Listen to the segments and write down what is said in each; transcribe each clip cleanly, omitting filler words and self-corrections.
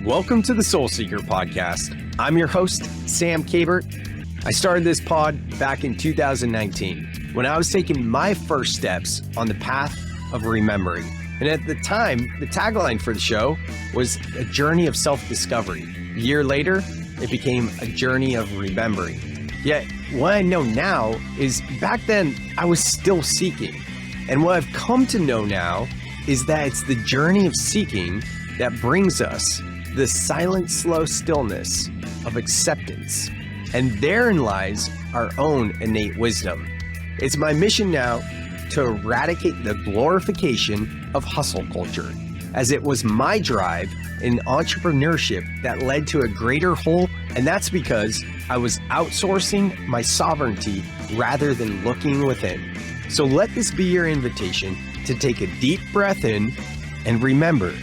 Welcome to the Soul Seeker podcast. I'm your host, Sam Kabert. I started this pod back in 2019 when I was taking my first steps on the path of remembering. And at the time, the tagline for the show was a journey of self-discovery. A year later, it became a journey of remembering. Yet, what I know now is back then I was still seeking. And what I've come to know now is that it's the journey of seeking that brings us the silent, slow stillness of acceptance. And therein lies our own innate wisdom. It's my mission now to eradicate the glorification of hustle culture, as it was my drive in entrepreneurship that led to a greater whole, and that's because I was outsourcing my sovereignty rather than looking within. So let this be your invitation to take a deep breath in and remember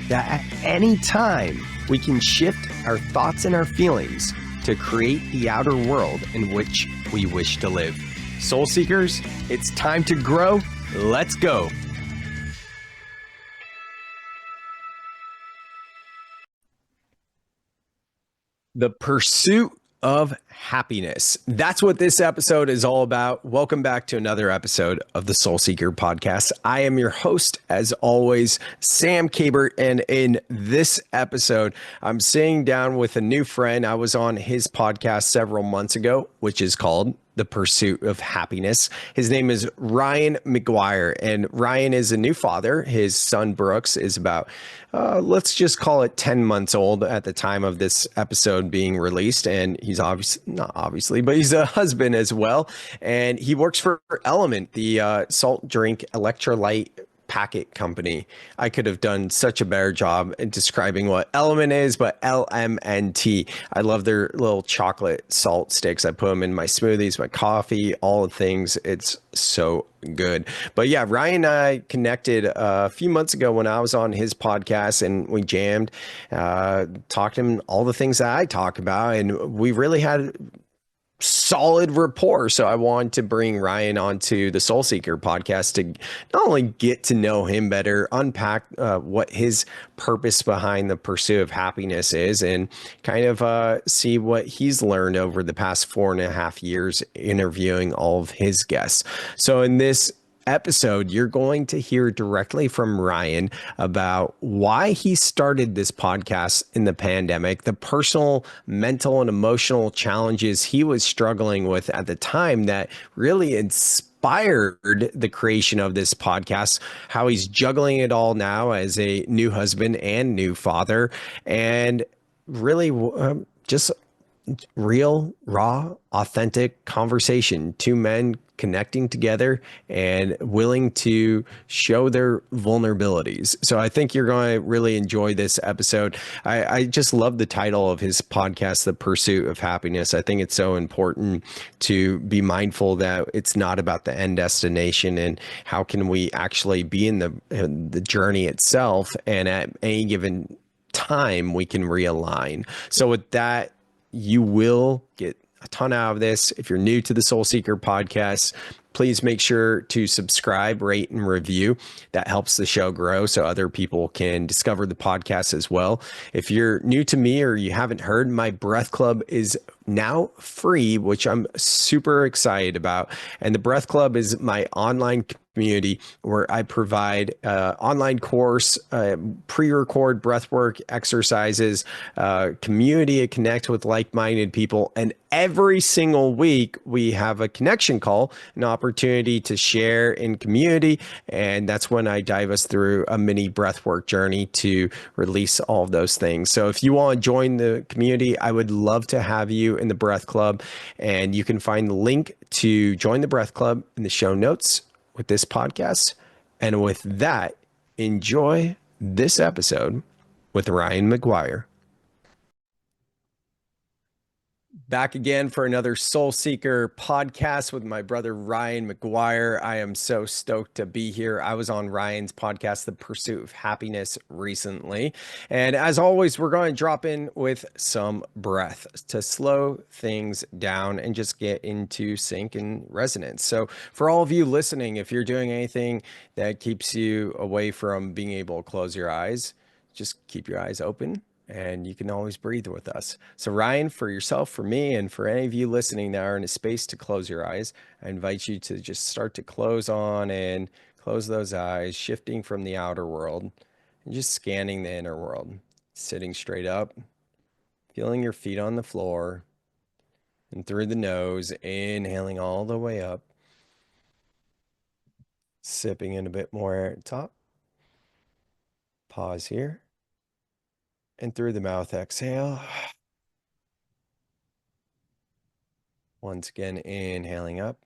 that at any time we can shift our thoughts and our feelings to create the outer world in which we wish to live. Soul Seekers, it's time to grow. Let's go. The pursuit of happiness. That's what this episode is all about. Welcome back to another episode of the Soul Seeker podcast. I am your host, as always, Sam Kabert. And in this episode, I'm sitting down with a new friend. I was on his podcast several months ago, which is called The Pursuit of Happiness. His name is Ryan McGuire, and Ryan is a new father. His son Brooks is about, let's just call it 10 months old at the time of this episode being released. And he's not obviously, but he's a husband as well. And he works for Element, the salt drink electrolyte packet company. I could have done such a better job in describing what Element is, but LMNT. I love their little chocolate salt sticks. I put them in my smoothies, my coffee, all the things. It's so good. But yeah, Ryan and I connected a few months ago when I was on his podcast, and we jammed, talked to him all the things that I talk about, and we really had solid rapport. So I wanted to bring Ryan onto the Soul Seeker podcast to not only get to know him better, unpack what his purpose behind the pursuit of happiness is, and kind of see what he's learned over the past 4.5 years interviewing all of his guests. So in this episode, you're going to hear directly from Ryan about why he started this podcast in the pandemic, the personal, mental, and emotional challenges he was struggling with at the time that really inspired the creation of this podcast, how he's juggling it all now as a new husband and new father, and really just real, raw, authentic conversation. Two men connecting together and willing to show their vulnerabilities. So I think you're going to really enjoy this episode. I just love the title of his podcast, The Pursuit of Happiness. I think it's so important to be mindful that it's not about the end destination, and how can we actually be in the journey itself, and at any given time we can realign. So with that, you will get a ton out of this. If you're new to the Soul Seeker podcast, please make sure to subscribe, rate, and review. That helps the show grow so other people can discover the podcast as well. If you're new to me or you haven't heard, my Breath Club is now free, which I'm super excited about. And the Breath Club is my online community where I provide online course, pre-record breathwork exercises, community to connect with like-minded people. And every single week we have a connection call, an opportunity to share in community. And that's when I dive us through a mini breathwork journey to release all of those things. So if you want to join the community, I would love to have you in the Breath Club. And you can find the link to join the Breath Club in the show notes with this podcast. And with that, enjoy this episode with Ryan McGuire. Back again for another Soul Seeker podcast with my brother Ryan McGuire. I am so stoked to be here. I was on Ryan's podcast, The Pursuit of Happiness, recently. And as always, we're going to drop in with some breath to slow things down and just get into sync and resonance. So for all of you listening, if you're doing anything that keeps you away from being able to close your eyes, just keep your eyes open and you can always breathe with us. So, Ryan, for yourself, for me, and for any of you listening that are in a space to close your eyes, I invite you to just start to close on and close those eyes, shifting from the outer world and just scanning the inner world, sitting straight up, feeling your feet on the floor, and through the nose, inhaling all the way up, sipping in a bit more air at the top. Pause here. And through the mouth, exhale. Once again, inhaling up,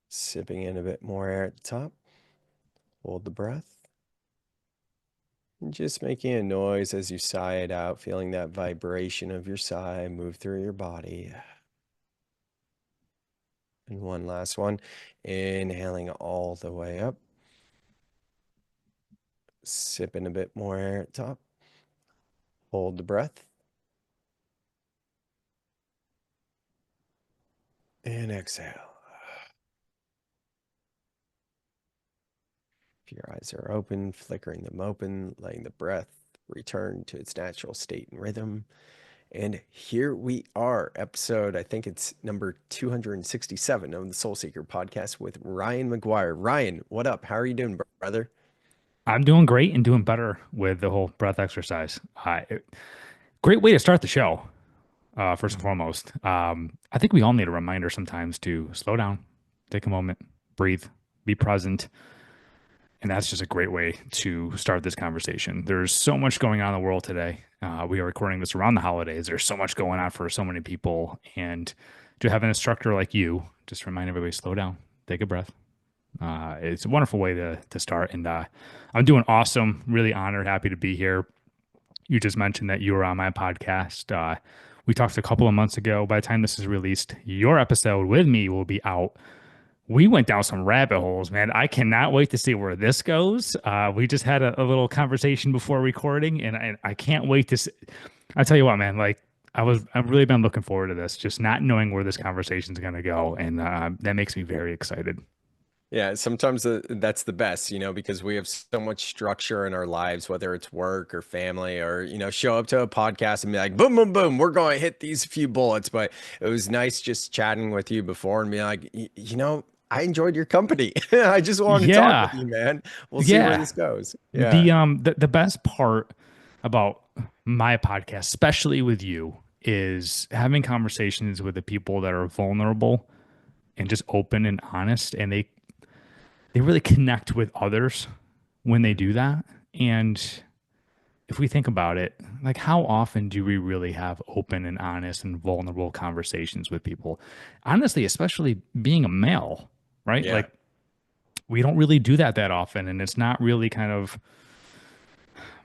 sipping in a bit more air at the top. Hold the breath. And just making a noise as you sigh it out, feeling that vibration of your sigh move through your body. And one last one, inhaling all the way up. Sipping a bit more air at the top. Hold the breath. And exhale. If your eyes are open, flickering them open, letting the breath return to its natural state and rhythm. And here we are, episode, I think it's number 267 of the Soul Seeker podcast with Ryan McGuire. Ryan, what up? How are you doing, brother? I'm doing great and doing better with the whole breath exercise. Great way to start the show, first and foremost. I think we all need a reminder sometimes to slow down, take a moment, breathe, be present. And that's just a great way to start this conversation. There's so much going on in the world today. We are recording this around the holidays. There's so much going on for so many people. And to have an instructor like you just remind everybody, slow down, take a breath. It's a wonderful way to start. And I'm doing awesome. Really honored, happy to be here. You just mentioned that you were on my podcast. We talked a couple of months ago. By the time this is released, your episode with me will be out. We went down some rabbit holes, man. I cannot wait to see where this goes. We just had a little conversation before recording, and I can't wait to see. I tell you what, man, like I've really been looking forward to this, just not knowing where this conversation is going to go. And that makes me very excited. Yeah, sometimes that's the best, because we have so much structure in our lives, whether it's work or family or, show up to a podcast and be like, boom, boom, boom, we're going to hit these few bullets. But it was nice just chatting with you before and being like, I enjoyed your company. I just wanted to talk with Yeah. you, man. We'll see where Yeah. this goes. Yeah. The best part about my podcast, especially with you, is having conversations with the people that are vulnerable and just open and honest, and they really connect with others when they do that. And if we think about it, like how often do we really have open and honest and vulnerable conversations with people? Honestly, especially being a male, right? Yeah. Like we don't really do that often, and it's not really kind of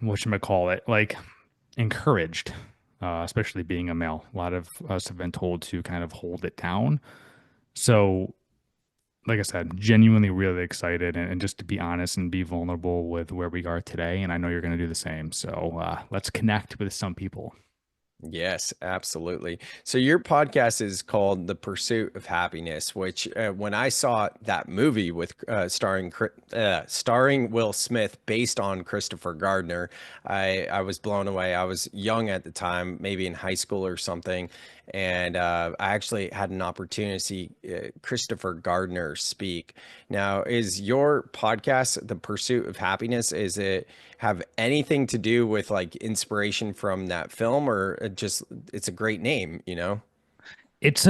whatchamacallit, like encouraged, especially being a male. A lot of us have been told to kind of hold it down. So, like I said, genuinely really excited and just to be honest and be vulnerable with where we are today. And I know you're going to do the same. So let's connect with some people. Yes, absolutely. So your podcast is called The Pursuit of Happiness, which when I saw that movie with starring Will Smith based on Christopher Gardner, I was blown away. I was young at the time, maybe in high school or something, and I actually had an opportunity to see Christopher Gardner speak. Now, is your podcast The Pursuit of Happiness? Is it have anything to do with like inspiration from that film, or just it's a great name? It's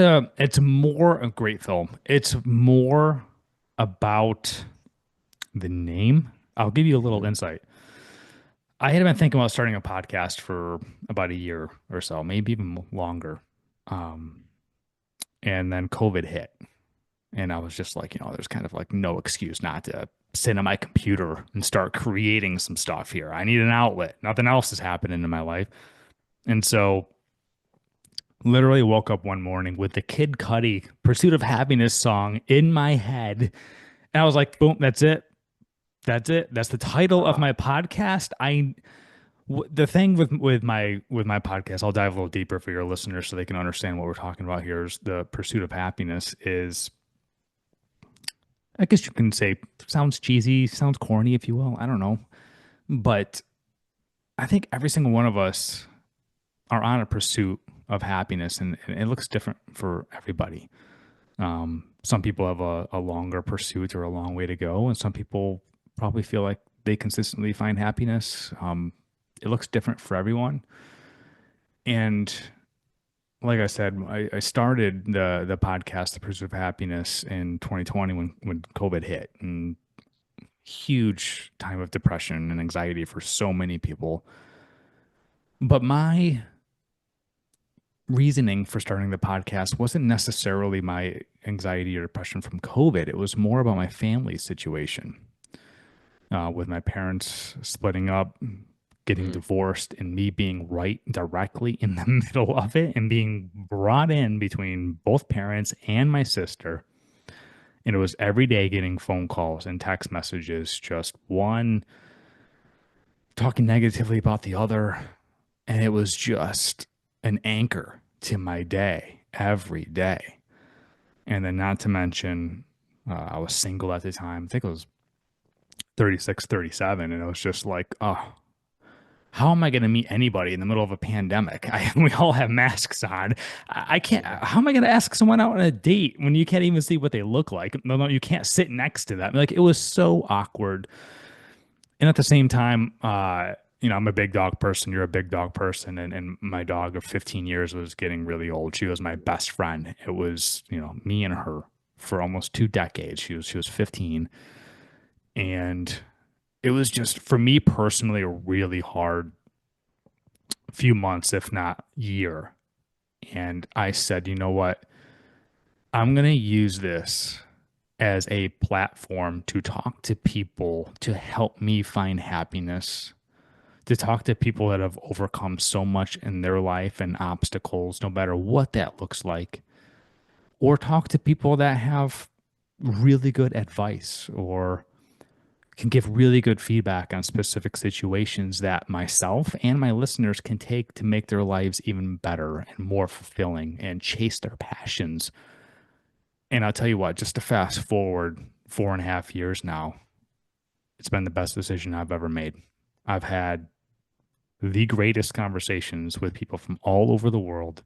more a great film. It's more about the name. I'll give you a little Mhm. insight. I had been thinking about starting a podcast for about a year or so, maybe even longer. Um, and then COVID hit. And I was just like, there's kind of like no excuse not to sit on my computer and start creating some stuff here. I need an outlet. Nothing else is happening in my life. And so literally woke up one morning with the Kid Cudi Pursuit of Happiness song in my head. And I was like, boom, that's it. That's it. That's the title of Ah, my podcast. The thing with my podcast, I'll dive a little deeper for your listeners so they can understand what we're talking about here is the pursuit of happiness is I guess you can say sounds cheesy, sounds corny, if you will. I don't know. But I think every single one of us are on a pursuit of happiness, and it looks different for everybody. Some people have a longer pursuit or a long way to go, and some people probably feel like they consistently find happiness. It looks different for everyone. And like I said, I started the podcast, The Pursuit of Happiness, in 2020 when COVID hit, and huge time of depression and anxiety for so many people. But my reasoning for starting the podcast wasn't necessarily my anxiety or depression from COVID. It was more about my family situation, with my parents splitting up, getting Mm. divorced, and me being right directly in the middle of it and being brought in between both parents and my sister. And it was every day getting phone calls and text messages, just one talking negatively about the other. And it was just an anchor to my day every day. And then, not to mention, I was single at the time. I think it was 36, 37. And it was just like, oh, how am I going to meet anybody in the middle of a pandemic? We all have masks on. I can't. Yeah. How am I going to ask someone out on a date when you can't even see what they look like? No, you can't sit next to them. Like, it was so awkward. And at the same time, I'm a big dog person. You're a big dog person. And my dog of 15 years was getting really old. She was my best friend. It was, me and her for almost 2 decades. She was 15. And it was just, for me personally, a really hard few months, if not year. And I said, you know what? I'm going to use this as a platform to talk to people to help me find happiness, to talk to people that have overcome so much in their life and obstacles, no matter what that looks like, or talk to people that have really good advice or can give really good feedback on specific situations that myself and my listeners can take to make their lives even better and more fulfilling and chase their passions. And I'll tell you what, just to fast forward 4.5 years now, it's been the best decision I've ever made. I've had the greatest conversations with people from all over the world,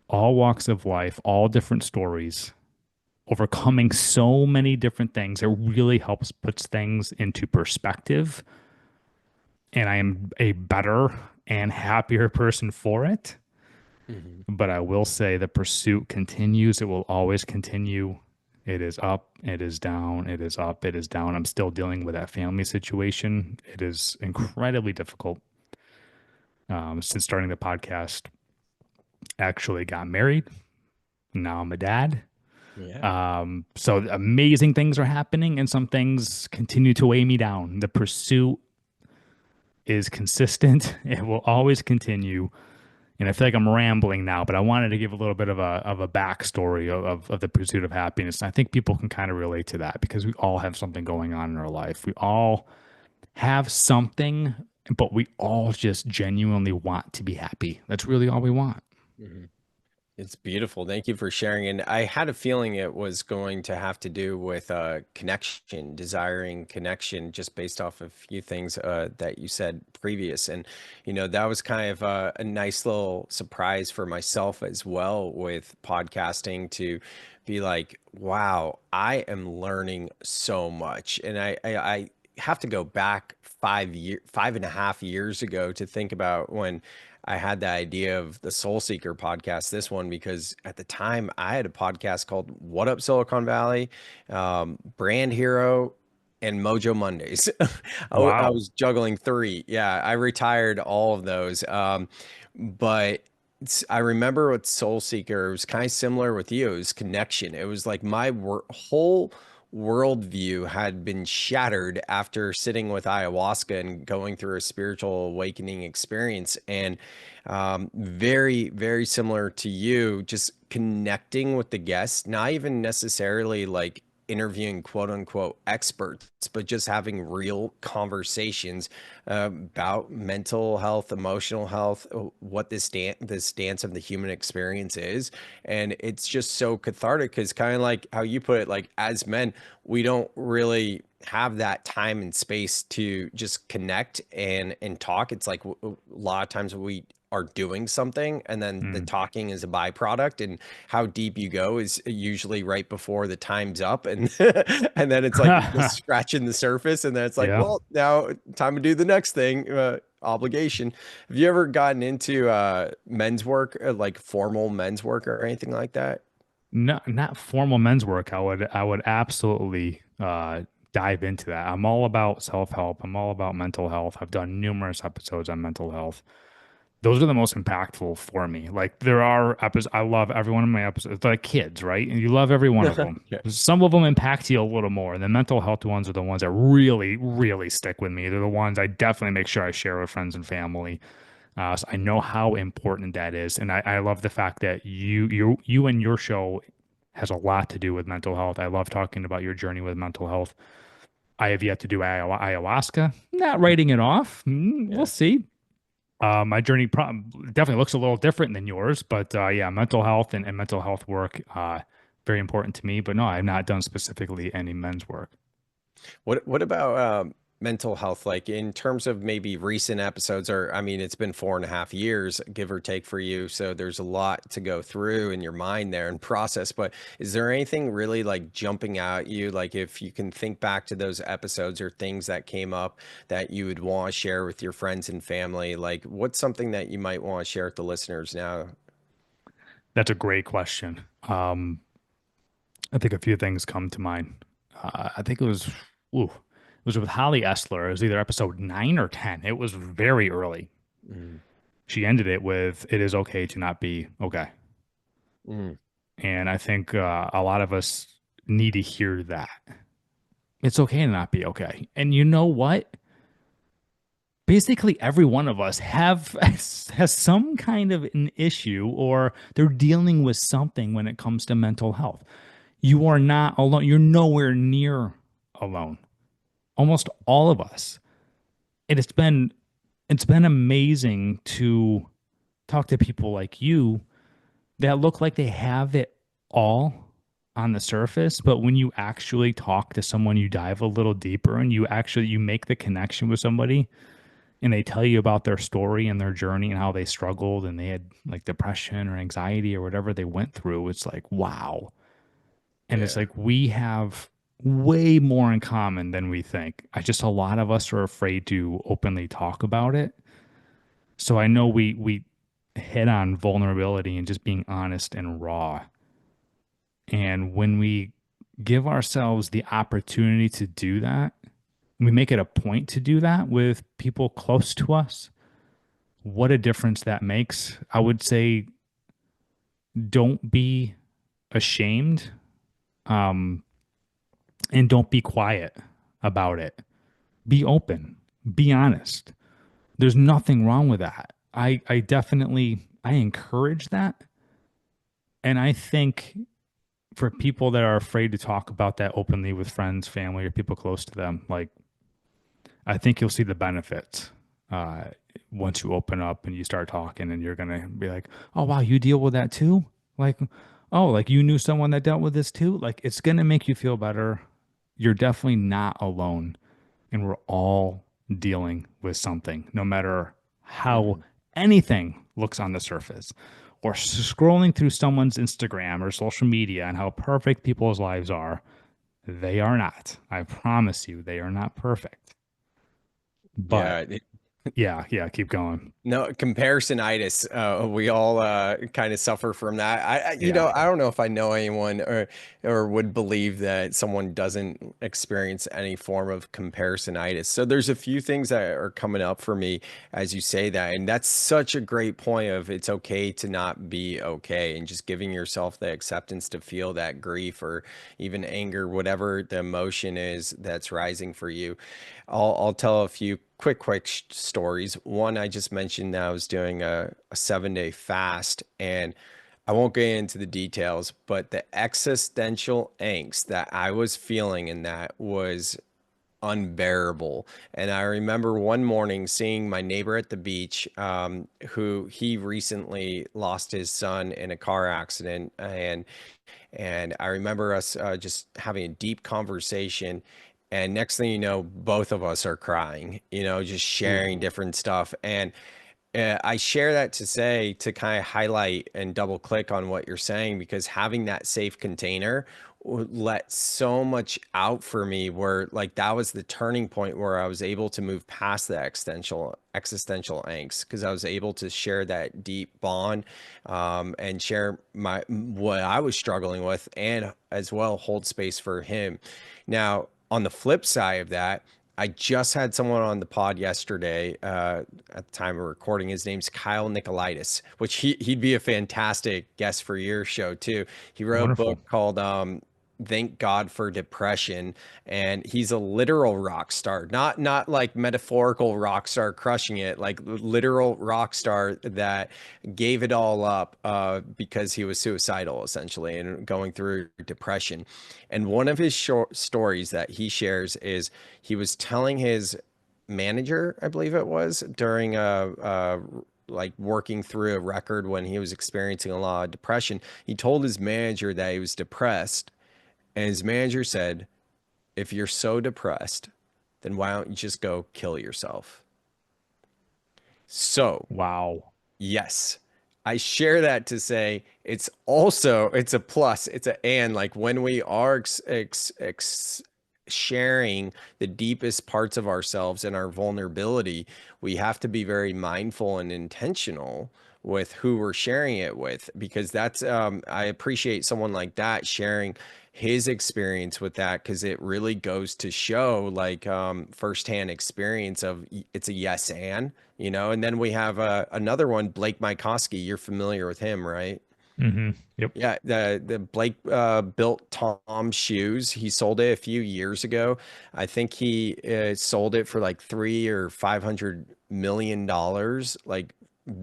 all walks of life, all different stories, overcoming so many different things. It really helps puts things into perspective. And I am a better and happier person for it. Mhm. But I will say the pursuit continues. It will always continue. It is up, it is down, it is up, it is down. I'm still dealing with that family situation. It is incredibly difficult. Since starting the podcast, actually got married. Now I'm a dad. Yeah. So amazing things are happening, and some things continue to weigh me down. The pursuit is consistent. It will always continue. And I feel like I'm rambling now, but I wanted to give a little bit of a backstory of the pursuit of happiness. And I think people can kind of relate to that because we all have something going on in our life. We all have something, but we all just genuinely want to be happy. That's really all we want. Mhm. It's beautiful. Thank you for sharing. And I had a feeling it was going to have to do with connection, desiring connection, just based off of a few things that you said previous. And, that was kind of a nice little surprise for myself as well with podcasting to be like, wow, I am learning so much. And I have to go back 5.5 years ago to think about when I had the idea of the Soul Seeker podcast, this one, because at the time I had a podcast called What Up Silicon Valley, Brand Hero, and Mojo Mondays. I Wow. was juggling three. Yeah, I retired all of those. But I remember with Soul Seeker, it was kind of similar with you. It was connection. It was like my whole worldview had been shattered after sitting with ayahuasca and going through a spiritual awakening experience. And very, very similar to you, just connecting with the guests, not even necessarily like interviewing quote unquote experts, but just having real conversations about mental health, emotional health, what this dance of the human experience is. And it's just so cathartic because kind of like how you put it, like as men, we don't really have that time and space to just connect and talk. It's like a lot of times we are doing something and then the Mm. talking is a byproduct, and how deep you go is usually right before the time's up, and and then it's like you're just scratching the surface, and then it's like, Yeah. well, now time to do the next thing, obligation. Have you ever gotten into men's work, like formal men's work or anything like that? Not formal men's work. I would absolutely dive into that. I'm all about self-help. I'm all about mental health. I've done numerous episodes on mental health. Those are the most impactful for me. Like there are episodes, I love every one of my episodes. Like kids, right? And you love every one of them. Yeah. Some of them impact you a little more. The mental health ones are the ones that really, really stick with me. They're the ones I definitely make sure I share with friends and family. So I know how important that is, and I love the fact that you and your show has a lot to do with mental health. I love talking about your journey with mental health. I have yet to do ayahuasca. Not writing it off. We'll Yeah. see. My journey definitely looks a little different than yours, but yeah, mental health and mental health work, very important to me. But no, I've not done specifically any men's work. What about mental health, like in terms of maybe recent episodes? Or I mean, it's been 4.5 years, give or take, for you, so there's a lot to go through in your mind there and process. But is there anything really like jumping out at you, like if you can think back to those episodes or things that came up that you would want to share with your friends and family? Like what's something that you might want to share with the listeners now? That's a great question. I think a few things come to mind. I think it was with Holly Essler. It was either episode 9 or 10. It was very early. Mm, She ended it with, "It is okay to not be okay." mm, And I think a lot of us need to hear that. It's okay to not be okay. And you know what? Basically, every one of us have has some kind of an issue, or they're dealing with something when it comes to mental health. You are not alone. You're nowhere near alone. Almost all of us. And it's been amazing to talk to people like you that look like they have it all on the surface, but when you actually talk to someone, you dive a little deeper and you make the connection with somebody, and they tell you about their story and their journey and how they struggled and they had like depression or anxiety or whatever they went through. It's like, wow. And it's yeah. like we have way more in common than we think. A lot of us are afraid to openly talk about it. So I know we hit on vulnerability and just being honest and raw. And when we give ourselves the opportunity to do that, we make it a point to do that with people close to us. What a difference that makes. I would say don't be ashamed, um, and don't be quiet about it. Be open, be honest. There's nothing wrong with that. I definitely I encourage that. And I think for people that are afraid to talk about that openly with friends, family, or people close to them, like I think you'll see the benefits uh, once you open up and you start talking, and you're gonna be like, "Oh wow, you deal with that too?" Like, "Oh, like you knew someone that dealt with this too?" Like, it's gonna make you feel better. You're definitely not alone, and we're all dealing with something, no matter how Mm. anything looks on the surface, or scrolling through someone's Instagram or social media and how perfect people's lives are. They are not. I promise you, they are not perfect. But Yeah. yeah, yeah, keep going. No, comparisonitis. We all kind of suffer from that. Yeah. I don't know if I know anyone or would believe that someone doesn't experience any form of comparisonitis. So there's a few things that are coming up for me as you say that, and that's such a great point of it's okay to not be okay, and just giving yourself the acceptance to feel that grief or even anger, whatever the emotion is that's rising for you. I'll tell a few quick stories. One, I just mentioned that I was doing a 7-day fast, and I won't get into the details, but the existential angst that I was feeling in that was unbearable. And I remember one morning seeing my neighbor at the beach, who he recently lost his son in a car accident, and I remember us just having a deep conversation. And next thing you know, both of us are crying, just sharing Ooh, different stuff. And I share that to say, to kind of highlight and double click on what you're saying, because having that safe container let so much out for me, where like that was the turning point where I was able to move past the existential angst, because I was able to share that deep bond, and share what I was struggling with, and as well hold space for him. Now, on the flip side of that, I just had someone on the pod yesterday, at the time of recording. His name's Kyle Nicolaitis, which he'd be a fantastic guest for your show too. He wrote a book wonderful. called Thank God for Depression, and he's a literal rock star, not like metaphorical rock star crushing it, like literal rock star that gave it all up because he was suicidal essentially and going through depression. And one of his short stories that he shares is he was telling his manager, I believe it was, during like working through a record when he was experiencing a lot of depression. He told his manager that he was depressed, and his manager said, "If you're so depressed, then why don't you just go kill yourself?" So, Wow. yes, I share that to say it's a plus, it's a and like when we are sharing the deepest parts of ourselves and our vulnerability, we have to be very mindful and intentional with who we're sharing it with, because that's I appreciate someone like that sharing his experience with that, because it really goes to show like firsthand experience of it's a yes and then we have another one, Blake Mycoskie. You're familiar with him, right? Yep. Yeah, the Blake built Tom's shoes. He sold it a few years ago. I think he sold it for like 3 or 500 million dollars, like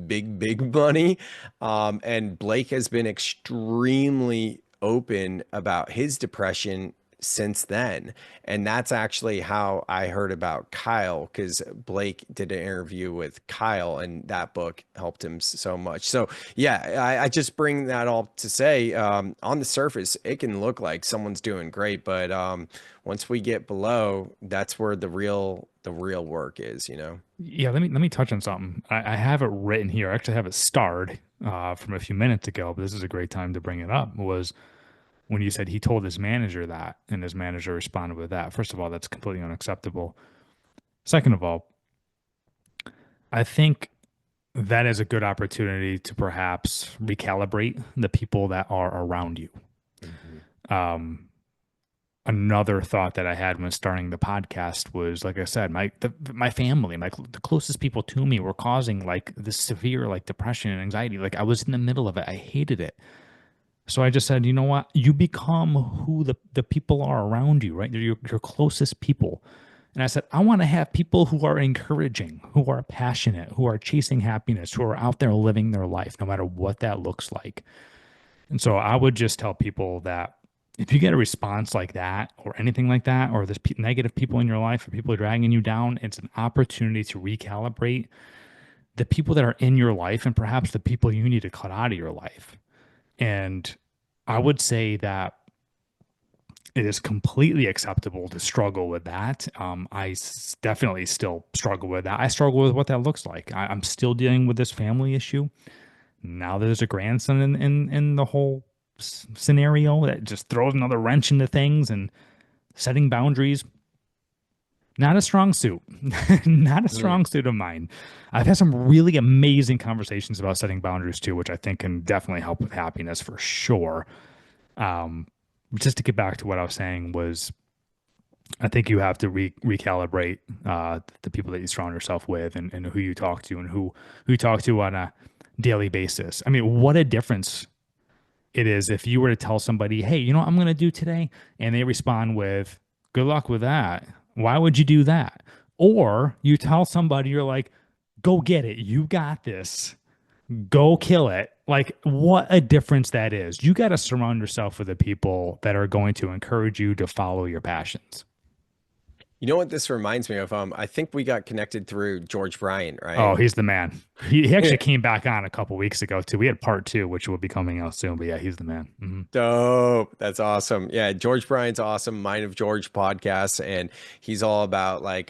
big money. And Blake has been extremely open about his depression since then. And that's actually how I heard about Kyle, because Blake did an interview with Kyle, and that book helped him so much. So yeah, I just bring that all to say, on the surface, it can look like someone's doing great, but once we get below, that's where the real work is. Yeah, let me touch on something. I have it written here. I actually have it starred from a few minutes ago, but this is a great time to bring it up. Was when you said he told his manager that, and his manager responded with that. First of all, that's completely unacceptable. Second of all, I think that is a good opportunity to perhaps recalibrate the people that are around you. Mhm. Um, Another thought that I had when starting the podcast was, like I said, my family, the closest people to me were causing like this severe like depression and anxiety. Like I was in the middle of it. I hated it. So I just said, you know what? You become who the people are around you, right? They're your closest people. And I said, I want to have people who are encouraging, who are passionate, who are chasing happiness, who are out there living their life, no matter what that looks like. And so I would just tell people that if you get a response like that, or anything like that, or there's negative people in your life, or people are dragging you down, it's an opportunity to recalibrate the people that are in your life, and perhaps the people you need to cut out of your life. And I would say that it is completely acceptable to struggle with that. Definitely still struggle with that. I struggle with what that looks like. I'm still dealing with this family issue. Now there's a grandson in the whole scenario that just throws another wrench into things, and setting boundaries. Not a strong suit, not a Mm. strong suit of mine. I've had some really amazing conversations about setting boundaries too, which I think can definitely help with happiness for sure. Um, just to get back to what I was saying was, I think you have to recalibrate the people that you surround yourself with, and who you talk to, and who you talk to on a daily basis. I mean, what a difference it is if you were to tell somebody, hey, you know what I'm going to do today? And they respond with, good luck with that. Why would you do that? Or you tell somebody, you're like, go get it. You got this. Go kill it. Like, what a difference that is. You got to surround yourself with the people that are going to encourage you to follow your passions. You know what this reminds me of? I think we got connected through George Bryant, Oh, right? he's the man. He actually came back on a couple weeks ago too. We had part two, which will be coming out soon. But yeah, he's the man. Dope. That's awesome. Yeah, George Bryant's awesome. Mind of George podcast, and he's all about like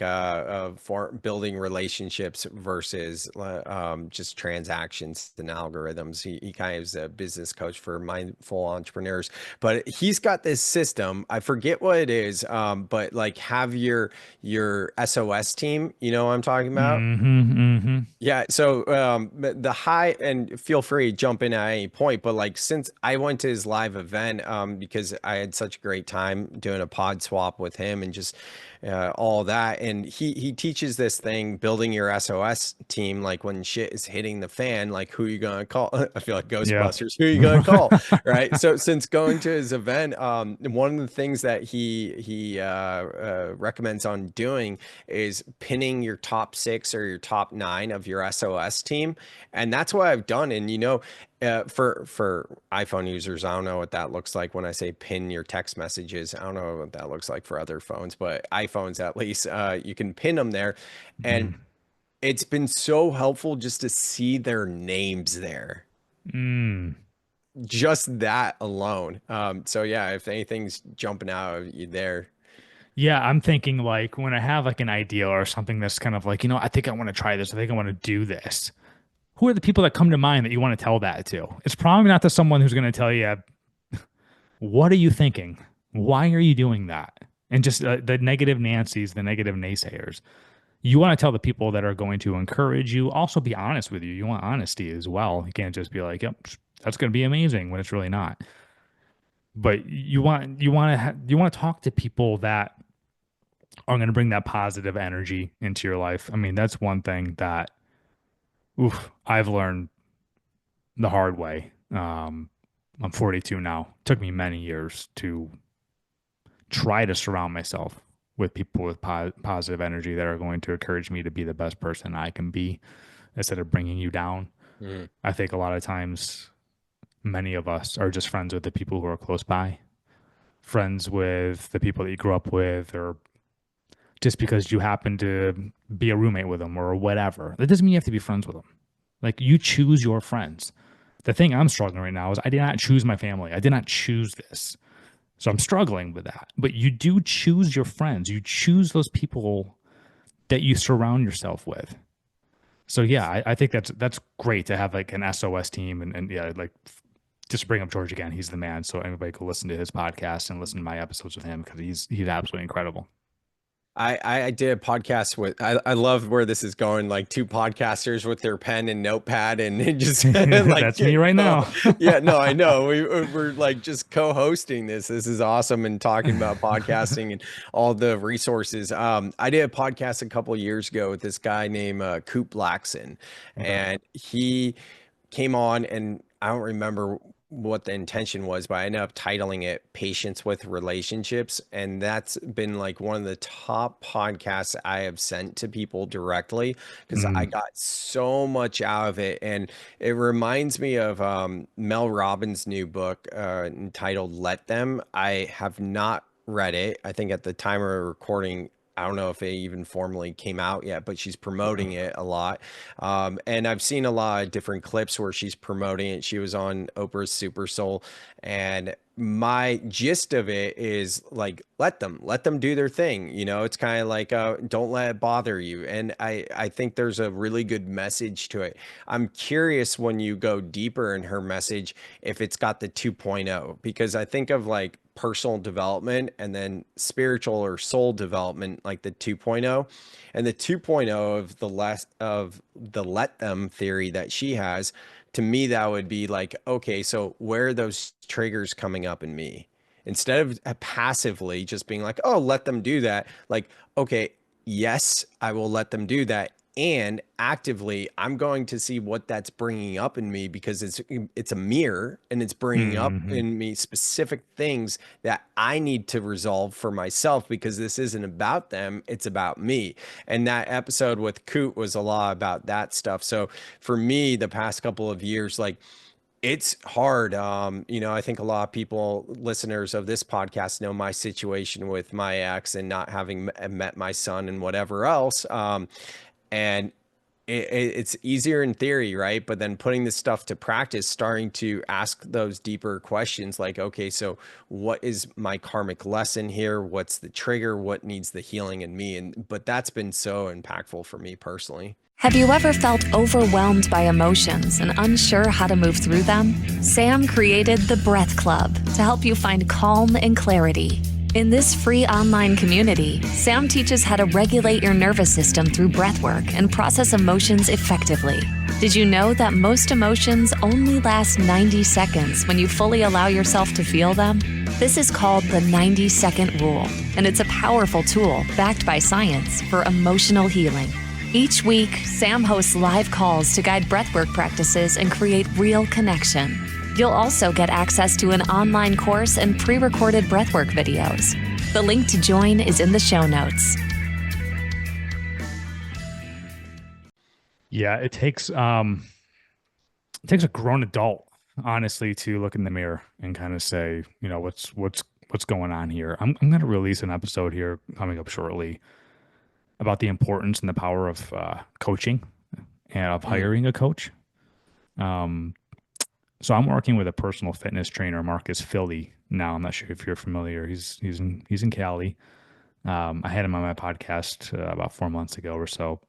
for building relationships versus just transactions and algorithms. He kind of is a business coach for mindful entrepreneurs, but he's got this system. I forget what it is, but like have your SOS team. You know what I'm talking about? Mm-hmm. Yeah, so the high and feel free to jump in at any point, but like since I went to his live event because I had such a great time doing a pod swap with him and just all that, and he teaches this thing building your SOS team like when shit is hitting the fan, like who you gonna call? I feel like Yeah. Ghostbusters. Who you gonna call? Right. So since going to his event, one of the things that he recommends on doing is pinning your top six or your top nine of your SOS team. And that's what I've done. And for iPhone users, I don't know what that looks like when I say pin your text messages. I don't know what that looks like for other phones, but iPhones at least, you can pin them there. And Mm. it's been so helpful just to see their names there. Mm. Just that alone. So yeah, if anything's jumping out of you there. Yeah, I'm thinking like when I have like an idea or something that's kind of like, I think I want to try this. I think I want to do this. Who are the people that come to mind that you want to tell that to? It's probably not to someone who's going to tell you, what are you thinking? Why are you doing that? And just the negative Nancy's, the negative naysayers. You want to tell the people that are going to encourage you, also be honest with you. You want honesty as well. You can't just be like, yep, that's going to be amazing when it's really not. But you want to talk to people that are going to bring that positive energy into your life. I mean, that's one thing that I've learned the hard way. I'm 42 now. It took me many years to try to surround myself with people with positive energy that are going to encourage me to be the best person I can be instead of bringing you down. Mm. I think a lot of times, many of us are just friends with the people who are close by, friends with the people that you grew up with, or just because you happen to be a roommate with them or whatever. That doesn't mean you have to be friends with them. Like you choose your friends. The thing I'm struggling right now is I did not choose my family. I did not choose this. So I'm struggling with that. But you do choose your friends. You choose those people that you surround yourself with. So yeah, I think that's great to have like an SOS team and yeah, like just bring up George again. He's the man. So anybody go listen to his podcast and listen to my episodes with him because he's absolutely incredible. I did a podcast with I love where this is going, like two podcasters with their pen and notepad and it just like That's me right now. yeah, no, I know we're like just co-hosting this. This is awesome and talking about podcasting and all the resources. I did a podcast a couple years ago with this guy named Coop Blackson, Okay. and he came on and I don't remember what the intention was, but I ended up titling it Patience with Relationships. And that's been like one of the top podcasts I have sent to people directly because I Mm, got so much out of it. And it reminds me of Mel Robbins' new book entitled Let Them. I have not read it. I think at the time of recording, I don't know if it even formally came out yet, but she's promoting it a lot. And I've seen a lot of different clips where she's promoting it. She was on Oprah's Super Soul. And my gist of it is like, let them do their thing. You know, it's kind of like, don't let it bother you. And I think there's a really good message to it. I'm curious when you go deeper in her message, if it's got the 2.0, because I think of like personal development and then spiritual or soul development, like the 2.0, and the 2.0 of the less of the let them theory that she has. To me, that would be like, okay, so where are those triggers coming up in me? Instead of passively just being like, oh, let them do that. Like, okay, yes, I will let them do that and actively I'm going to see what that's bringing up in me, because it's a mirror, and it's bringing up Hmm. in me specific things that I need to resolve for myself, because this isn't about them, it's about me. And that episode with Coot was a lot about that stuff. So for me, the past couple of years, like, it's hard. I think a lot of people, listeners of this podcast, know my situation with my ex and not having met my son and whatever else. And it's easier in theory, right? But then putting this stuff to practice, starting to ask those deeper questions like, okay, so what is my karmic lesson here? What's the trigger? What needs the healing in me? But that's been so impactful for me personally. Have you ever felt overwhelmed by emotions and unsure how to move through them? Sam created the Breath Club to help you find calm and clarity. In this free online community, Sam teaches how to regulate your nervous system through breath work and process emotions effectively. Did you know that most emotions only last 90 seconds when you fully allow yourself to feel them? This is called the 90-second rule, and it's a powerful tool backed by science for emotional healing. Each week, Sam hosts live calls to guide breathwork practices and create real connection. You'll also get access to an online course and pre-recorded breathwork videos. The link to join is in the show notes. Yeah, it takes a grown adult, honestly, to look in the mirror and kind of say, what's going on here. I'm going to release an episode here coming up shortly about the importance and the power of coaching and of hiring a coach. So I'm working with a personal fitness trainer, Marcus Philly. Now I'm not sure if you're familiar. He's in Cali. I had him on my podcast about 4 months ago or so.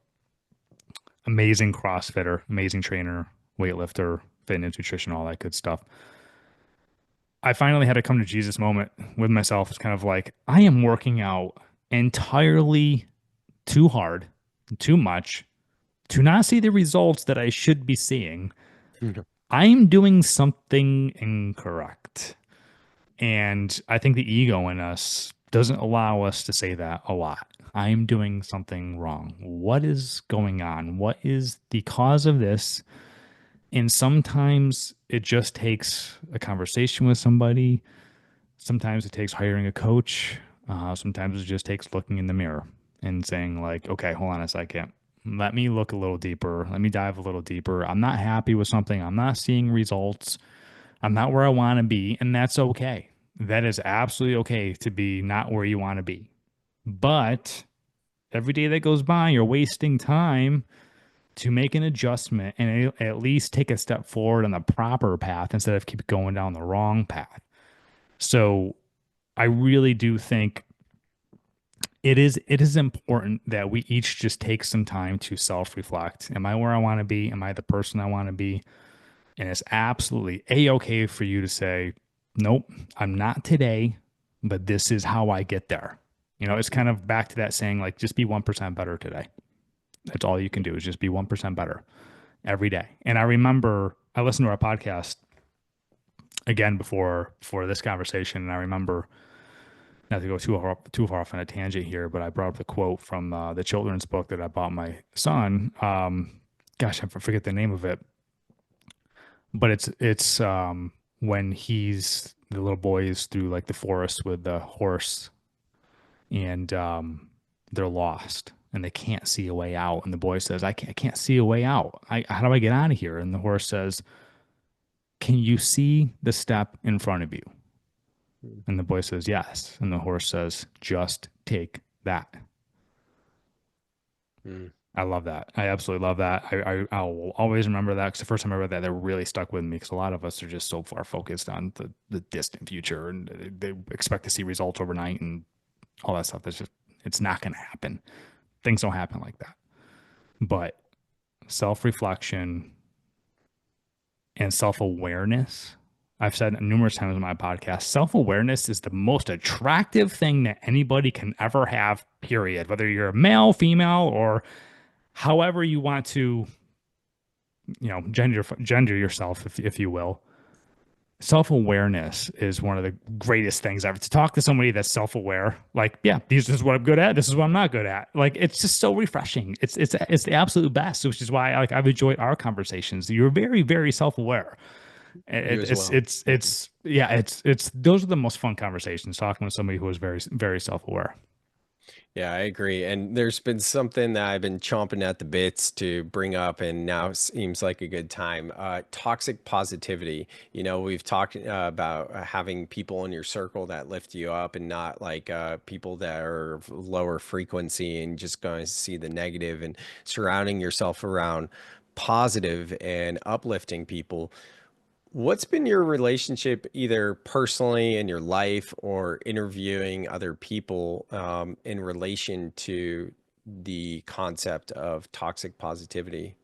Amazing CrossFitter, amazing trainer, weightlifter, fitness, nutrition, all that good stuff. I finally had a come to Jesus moment with myself. It's kind of like, I am working out entirely too hard, too much, to not see the results that I should be seeing. I'm doing something incorrect. And I think the ego in us doesn't allow us to say that a lot. I'm doing something wrong. What is going on? What is the cause of this? And sometimes it just takes a conversation with somebody. Sometimes it takes hiring a coach. Sometimes it just takes looking in the mirror and saying like, okay, hold on a second. Let me look a little deeper. Let me dive a little deeper. I'm not happy with something. I'm not seeing results. I'm not where I want to be. And that's okay. That is absolutely okay to be not where you want to be. But every day that goes by, you're wasting time to make an adjustment and at least take a step forward on the proper path instead of keep going down the wrong path. So I really do think it is important that we each just take some time to self-reflect. Am I where I want to be? Am I the person I want to be? And it's absolutely a-okay for you to say, nope, I'm not today, but this is how I get there. It's kind of back to that saying, like, just be 1% better today. That's all you can do is just be 1% better every day. And I remember I listened to our podcast again before this conversation, and I remember, not to go too far off on a tangent here, but I brought up the quote from the children's book that I bought my son. Gosh, I forget the name of it, but it's when the little boy is through like the forest with the horse, and they're lost and they can't see a way out. And the boy says, I can't see a way out. How do I get out of here? And the horse says, can you see the step in front of you? And the boy says, yes. And the horse says, just take that. I love that. I absolutely love that. I will always remember that, because the first time I read that, that really stuck with me, because a lot of us are just so far focused on the distant future, and they expect to see results overnight and all that stuff. It's not going to happen. Things don't happen like that. But self-reflection and self-awareness, I've said numerous times in my podcast, self-awareness is the most attractive thing that anybody can ever have, period. Whether you're a male, female, or however you want to, gender yourself, if you will. self-awareness is one of the greatest things ever. To talk to somebody that's self-aware, like, yeah, this is what I'm good at, this is what I'm not good at. Like, it's just so refreshing. It's the absolute best, which is why I've enjoyed our conversations. You're very, very self-aware. You as well. It's those are the most fun conversations, talking with somebody who is very, very self-aware. Yeah, I agree. And there's been something that I've been chomping at the bits to bring up, and now seems like a good time. Toxic positivity. We've talked about having people in your circle that lift you up, and not like people that are of lower frequency and just going to see the negative, and surrounding yourself around positive and uplifting people. What's been your relationship, either personally in your life or interviewing other people, in relation to the concept of toxic positivity?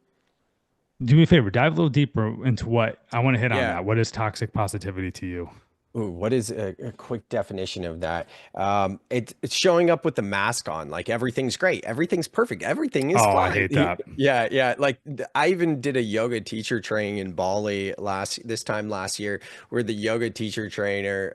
Do me a favor, dive a little deeper into what I want to hit on Yeah. that. What is toxic positivity to you? Ooh, what is a quick definition of that? It's showing up with the mask on, like everything's great, everything's perfect, everything is Oh, I fine. hate that. Yeah, yeah. Like I even did a yoga teacher training in Bali this time last year, where the yoga teacher trainer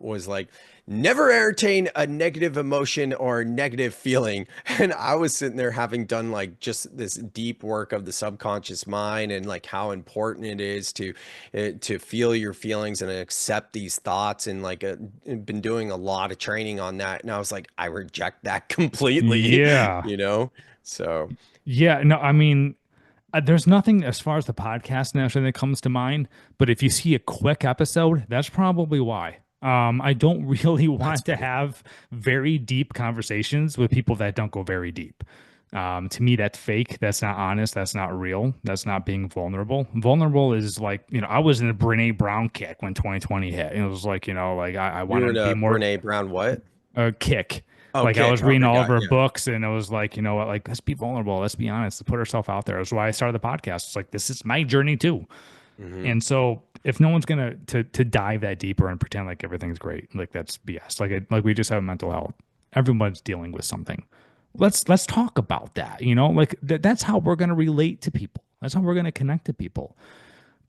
was like, never entertain a negative emotion or a negative feeling. And I was sitting there having done like just this deep work of the subconscious mind, and like how important it is to feel your feelings and accept these thoughts, and like been doing a lot of training on that. And I was like, I reject that completely, Yeah. you know? So Yeah. No, I mean, there's nothing as far as the podcast naturally that comes to mind, but if you see a quick episode, that's probably why. I don't really that's want to funny. have very deep conversations with people that don't go very deep. To me, that's fake. That's not honest. That's not real. That's not being vulnerable. Vulnerable is like, I was in a Brene Brown kick when 2020 hit. And it was like, like I You want were to in be a more Brene Brown what? kick. Oh, Like I kick. was reading Okay, all of got her it. Yeah. books, and it was like, you know what, like, let's be vulnerable, let's be honest, let's put ourselves out there. That's why I started the podcast. It's like, this is my journey too. Hmm. And so if no one's gonna to dive that deeper and pretend like everything's great, like that's BS. Like we just have mental health. Everyone's dealing with something. Let's talk about that. Like that's how we're gonna relate to people. That's how we're gonna connect to people.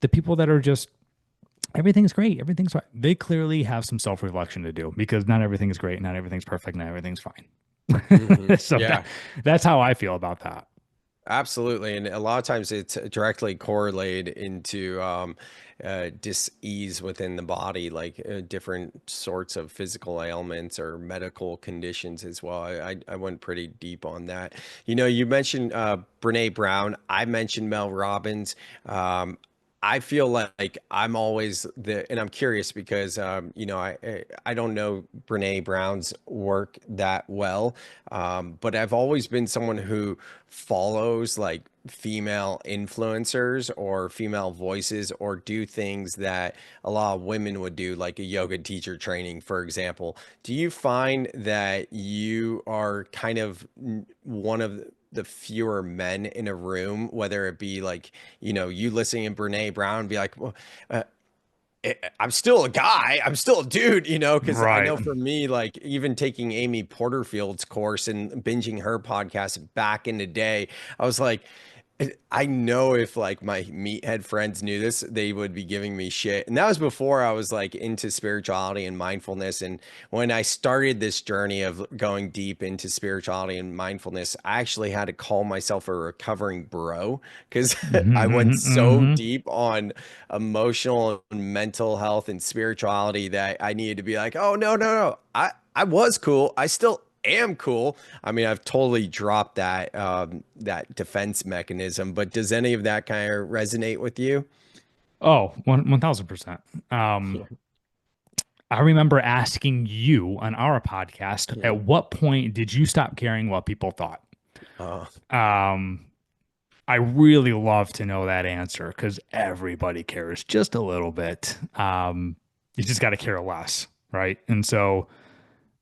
The people that are just everything's great, everything's fine. They clearly have some self-reflection to do, because not everything is great, not everything's perfect, not everything's Hmm. fine. So Yeah. that's how I feel about that. Absolutely. And a lot of times it's directly correlated into dis-ease within the body, like different sorts of physical ailments or medical conditions as well. I went pretty deep on that. You mentioned Brene Brown. I mentioned Mel Robbins. I feel like I'm always and I'm curious because, I don't know Brene Brown's work that well, but I've always been someone who follows like female influencers or female voices, or do things that a lot of women would do, like a yoga teacher training, for example. Do you find that you are kind of one of the fewer men in a room, whether it be like, you listening to Brene Brown, be like, well, uh, I'm still a guy. I'm still a dude, because I Right. know for me, like even taking Amy Porterfield's course and binging her podcast back in the day, I was like, I know if like my meathead friends knew this, they would be giving me shit. And that was before I was like into spirituality and mindfulness. And when I started this journey of going deep into spirituality and mindfulness, I actually had to call myself a recovering bro, because I went so Hmm. deep on emotional and mental health and spirituality that I needed to be like, oh, no, no, no. I was cool. I still am cool. I mean, I've totally dropped that defense mechanism, but does any of that kind of resonate with you? Oh, 1000%. Um, I remember asking you on our podcast, Yeah. at what point did you stop caring what people thought? Uh, Um, I really love to know that answer, because everybody cares just a little bit. You just got to care less, right? And so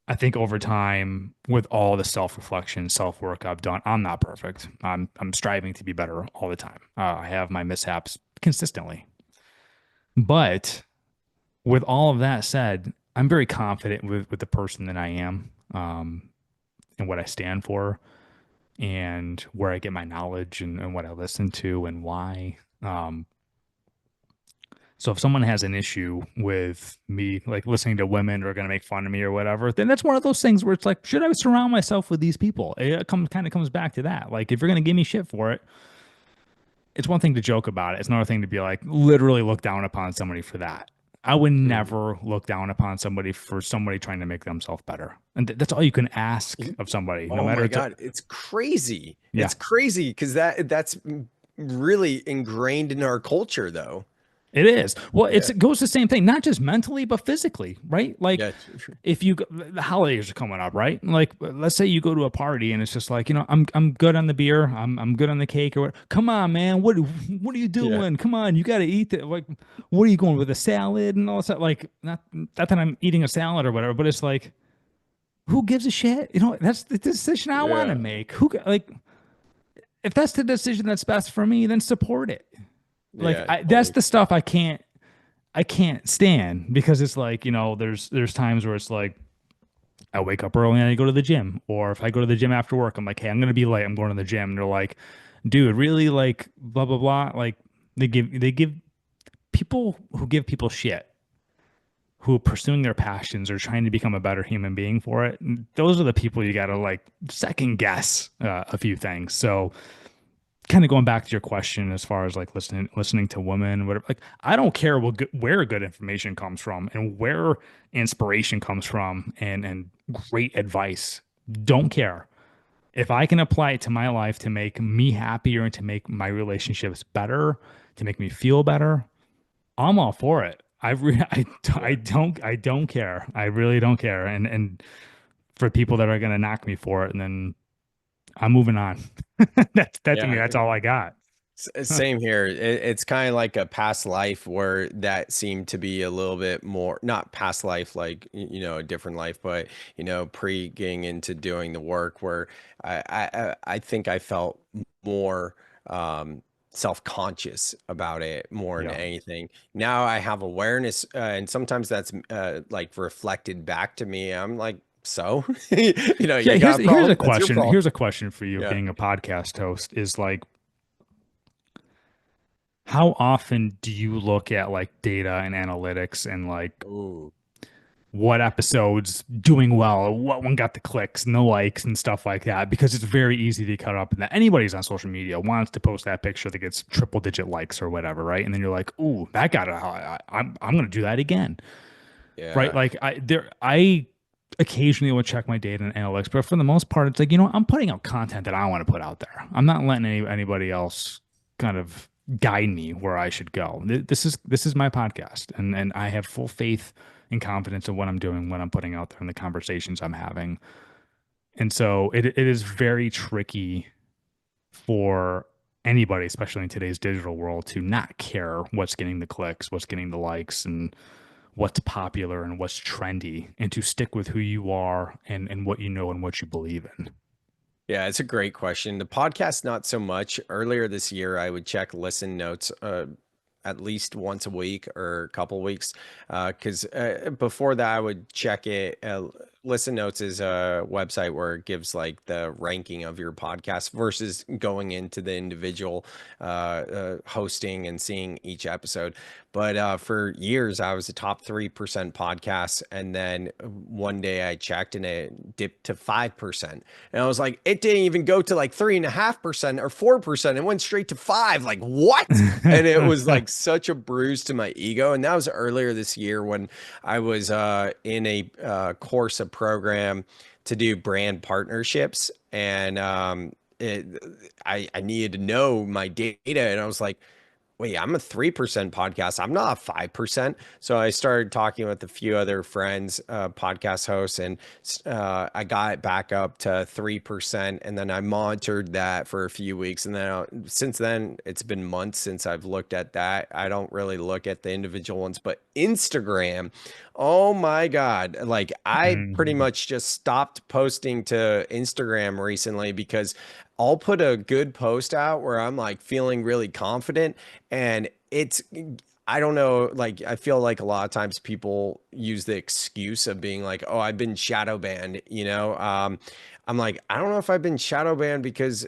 I think over time, with all the self-reflection, self-work I've done, I'm not perfect. I'm striving to be better all the time. I have my mishaps consistently, but with all of that said, I'm very confident with the person that I am, and what I stand for, and where I get my knowledge, and what I listen to and why. Um, So if someone has an issue with me, like listening to women or going to make fun of me or whatever, then that's one of those things where it's like, should I surround myself with these people? It kind of comes back to that. Like, if you're going to give me shit for it, it's one thing to joke about it. It's another thing to be like, literally look down upon somebody for that. I would never look down upon somebody for somebody trying to make themselves better. And that's all you can ask of somebody, no Oh matter. my God, it's crazy. Yeah. It's crazy because that's really ingrained in our culture, though. It is. Well, Yeah. it goes the same thing, not just mentally, but physically, right? Like, Yeah, sure. if you the holidays are coming up, right? Like, let's say you go to a party and it's just like, I'm good on the beer, I'm good on the cake, or what. Come on, man, what are you doing? Come on, you got to eat it. Like, what are you going with, a salad and all that? Like, not that I'm eating a salad or whatever, but it's like, who gives a shit? That's the decision I want to make. Like, if that's the decision that's best for me, then support it. Like, Yeah, that's totally. the stuff I can't stand, because it's like, there's times where it's like, I wake up early and I go to the gym, or if I go to the gym after work, I'm like, hey, I'm gonna be late, I'm going to the gym. And they're like, dude, really? Like, blah blah blah. Like, they give people who give people shit, who are pursuing their passions or trying to become a better human being for it. Those are the people you gotta like second guess a few things. So, kind of going back to your question, as far as like listening to women, whatever, like, I don't care where good information comes from and where inspiration comes from, and great advice. Don't care. If I can apply it to my life to make me happier and to make my relationships better, to make me feel better, I'm all for it. I don't care. I really don't care. And for people that are going to knock me for it, and then I'm moving on. That to me, Yeah. that's all I got. Same here. It's kind of like a past life where that seemed to be a little bit more, not past life, like, a different life, but, pre getting into doing the work, where I think I felt more self-conscious about it more than Yeah. anything. Now I have awareness, and sometimes that's like reflected back to me. I'm like, so, Yeah, you got a here's a problem. That's your question. problem. Here's a question for you, Yeah. being a podcast host, is like, how often do you look at like data and analytics and like Ooh. what episodes doing well, what one got the clicks and the likes and stuff like that? Because it's very easy to cut up, and that anybody's on social media wants to post that picture that gets triple digit likes or whatever, right? And then you're like, ooh, that got I'm gonna do that again, right? Yeah. Like, I occasionally will check my data and analytics, but for the most part, it's like, I'm putting out content that I want to put out there. I'm not letting anybody else kind of guide me where I should go. This is my podcast, and I have full faith and confidence in what I'm doing, what I'm putting out there, and the conversations I'm having. And so it is very tricky for anybody, especially in today's digital world, to not care what's getting the clicks, what's getting the likes, and what's popular and what's trendy, and to stick with who you are and what you know and what you believe in. Yeah, it's a great question. The podcast, not so much. Earlier this year, I would check listen notes at least once a week or a couple weeks, because before that, I would check it. Listen Notes is a website where it gives like the ranking of your podcast versus going into the individual hosting and seeing each episode. But for years, I was a top 3% podcast. And then one day I checked and it dipped to 5%. And I was like, it didn't even go to like 3.5% or 4%. It went straight to 5. Like, what? And it was like such a bruise to my ego. And that was earlier this year when I was in a course, a program to do brand partnerships. And I needed to know my data. And I was like, wait, I'm a 3% podcast. I'm not a 5%. So I started talking with a few other friends, podcast hosts, and I got it back up to 3%. And then I monitored that for a few weeks. And then since then, it's been months since I've looked at that. I don't really look at the individual ones, but Instagram, oh my God. Like, I pretty much just stopped posting to Instagram recently because I'll put a good post out where I'm like feeling really confident, and I don't know, like, I feel like a lot of times people use the excuse of being like, oh, I've been shadow banned, I'm like, I don't know if I've been shadow banned because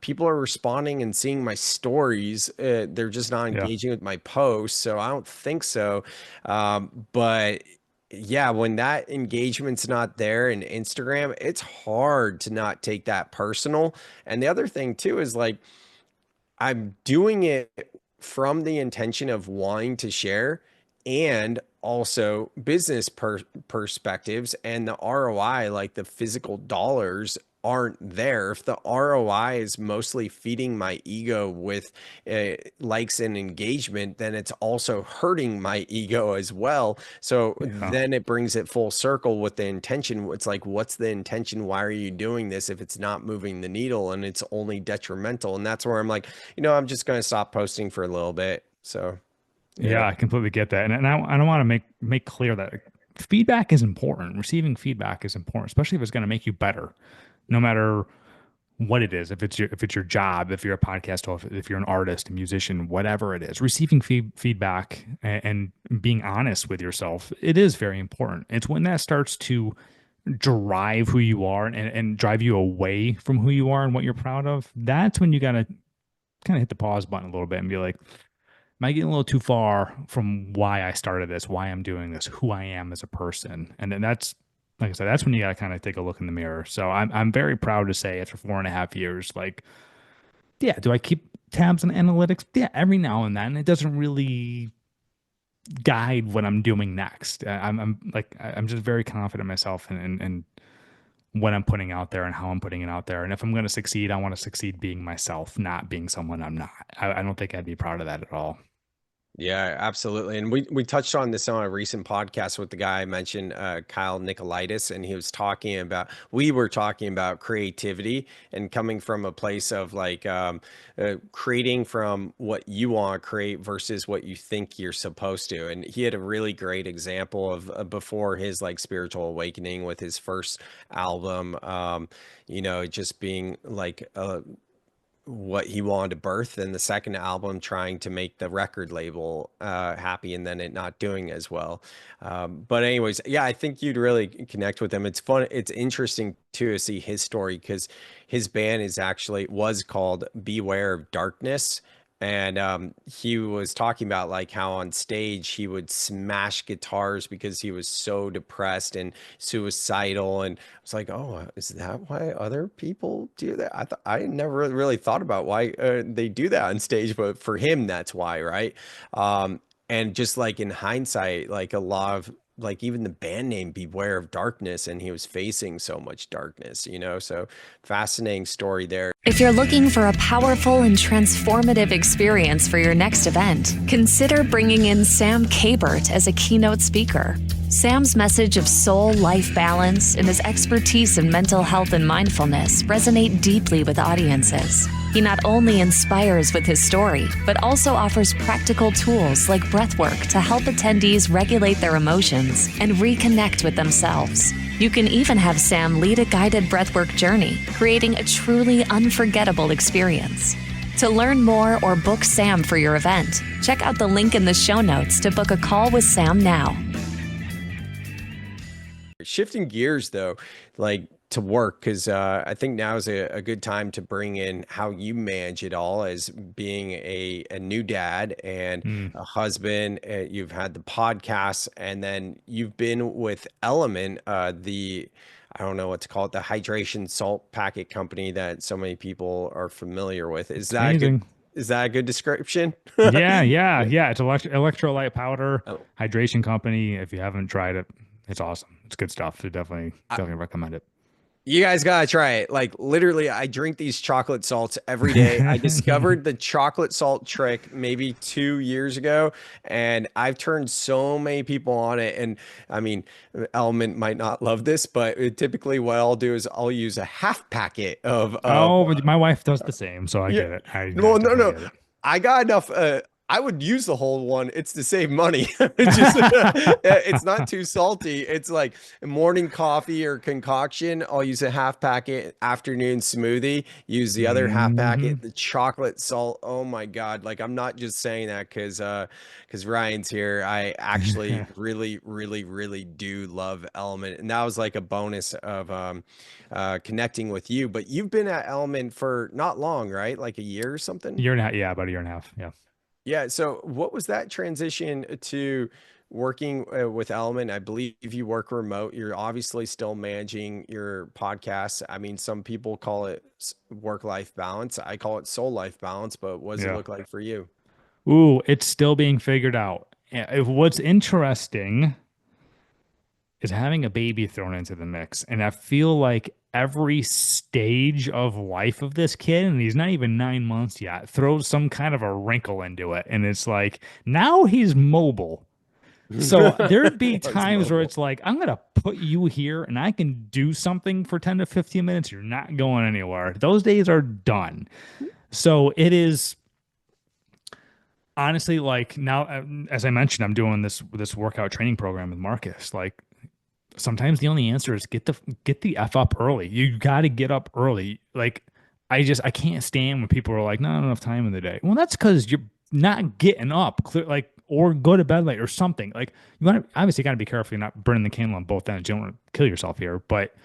people are responding and seeing my stories. They're just not Yeah. engaging with my posts. So I don't think so. But yeah, when that engagement's not there in Instagram, it's hard to not take that personal. And the other thing too is like, I'm doing it from the intention of wanting to share and also business perspectives, and the ROI, like the physical dollars, aren't there. If the ROI is mostly feeding my ego with likes and engagement, then it's also hurting my ego as well. So Yeah. then it brings it full circle with the intention. It's like, what's the intention? Why are you doing this if it's not moving the needle and it's only detrimental? And that's where I'm like, I'm just going to stop posting for a little bit. So, yeah. Yeah, I completely get that. And I want to make clear that feedback is important. Receiving feedback is important, especially if it's going to make you better, no matter what it is. If it's your job, if you're a podcast host, if you're an artist, a musician, whatever it is, receiving feedback and being honest with yourself, it is very important. It's when that starts to drive who you are and drive you away from who you are and what you're proud of. That's when you got to kind of hit the pause button a little bit and be like, am I getting a little too far from why I started this, why I'm doing this, who I am as a person? And then that's, like I said, that's when you got to kind of take a look in the mirror. So I'm very proud to say after 4.5 years, like, yeah, do I keep tabs on analytics? Yeah, every now and then. It doesn't really guide what I'm doing next. I'm just very confident in myself and what I'm putting out there and how I'm putting it out there. And if I'm going to succeed, I want to succeed being myself, not being someone I'm not. I don't think I'd be proud of that at all. Yeah, absolutely. And we touched on this on a recent podcast with the guy I mentioned, Kyle Nicolaitis, and we were talking about creativity and coming from a place of like creating from what you want to create versus what you think you're supposed to. And he had a really great example of before his like spiritual awakening with his first album, just being like what he wanted to birth, and the second album trying to make the record label happy, and then it not doing as well. But anyways, yeah, I think you'd really connect with him. It's fun. It's interesting too to see his story, because his band was called Beware of Darkness. And he was talking about like how on stage he would smash guitars because he was so depressed and suicidal. And I was like, oh, is that why other people do that? I never really thought about why they do that on stage, but for him, that's why, right? And just like in hindsight, like a lot of like even the band name Beware of Darkness, and he was facing so much darkness, so fascinating story there. If you're looking for a powerful and transformative experience for your next event, consider bringing in Sam Kabert as a keynote speaker. Sam's message of soul life balance and his expertise in mental health and mindfulness resonate deeply with audiences. He not only inspires with his story, but also offers practical tools like breathwork to help attendees regulate their emotions and reconnect with themselves. You can even have Sam lead a guided breathwork journey, creating a truly unforgettable experience. To learn more or book Sam for your event, check out the link in the show notes to book a call with Sam now. Shifting gears though, like to work, because I think now is a good time to bring in how you manage it all as being a new dad and a husband. You've had the podcast, and then you've been with Element, I don't know what to call it, the hydration salt packet company that so many people are familiar with. Is that good? Is that a good description? Yeah. It's electrolyte powder, Oh. hydration company. If you haven't tried it, it's awesome. It's good stuff. I definitely recommend it. You guys gotta try it. Like literally, I drink these chocolate salts every day. I discovered the chocolate salt trick maybe 2 years ago, and I've turned so many people on it. And I mean, Element might not love this, but typically what I'll do is I'll use a half packet of. But my wife does the same, so I get it. No. I got enough. I would use the whole one. It's to save money. It's just, it's not too salty. It's like morning coffee or concoction. I'll use a half packet afternoon smoothie. Use the other half Hmm. packet, the chocolate salt. Oh my God. Like I'm not just saying that because Ryan's here. I actually really, really, really do love Element. And that was like a bonus of connecting with you. But you've been at Element for not long, right? Like a year or something? Year and a half, yeah, about a year and a half. Yeah. Yeah. So, what was that transition to working with Element? I believe you work remote. You're obviously still managing your podcast. I mean, some people call it work-life balance. I call it soul-life balance. But what does it Yeah. look like for you? Ooh, it's still being figured out. What's interesting is having a baby thrown into the mix. And I feel like every stage of life of this kid, and he's not even 9 months yet, throws some kind of a wrinkle into it. And it's like, now he's mobile. So there'd be Was times where mobile. it's like, I'm gonna put you here and I can do something for 10 to 15 minutes. You're not going anywhere. Those days are done. So it is honestly like now, as I mentioned, I'm doing this workout training program with Marcus. Like sometimes the only answer is get the F up early. You got to get up early. Like I can't stand when people are like, not enough time in the day. Well, that's because you're not getting up clear, like, or go to bed late or something. Like you want to obviously got to be careful you're not burning the candle on both ends. You don't want to kill yourself here, but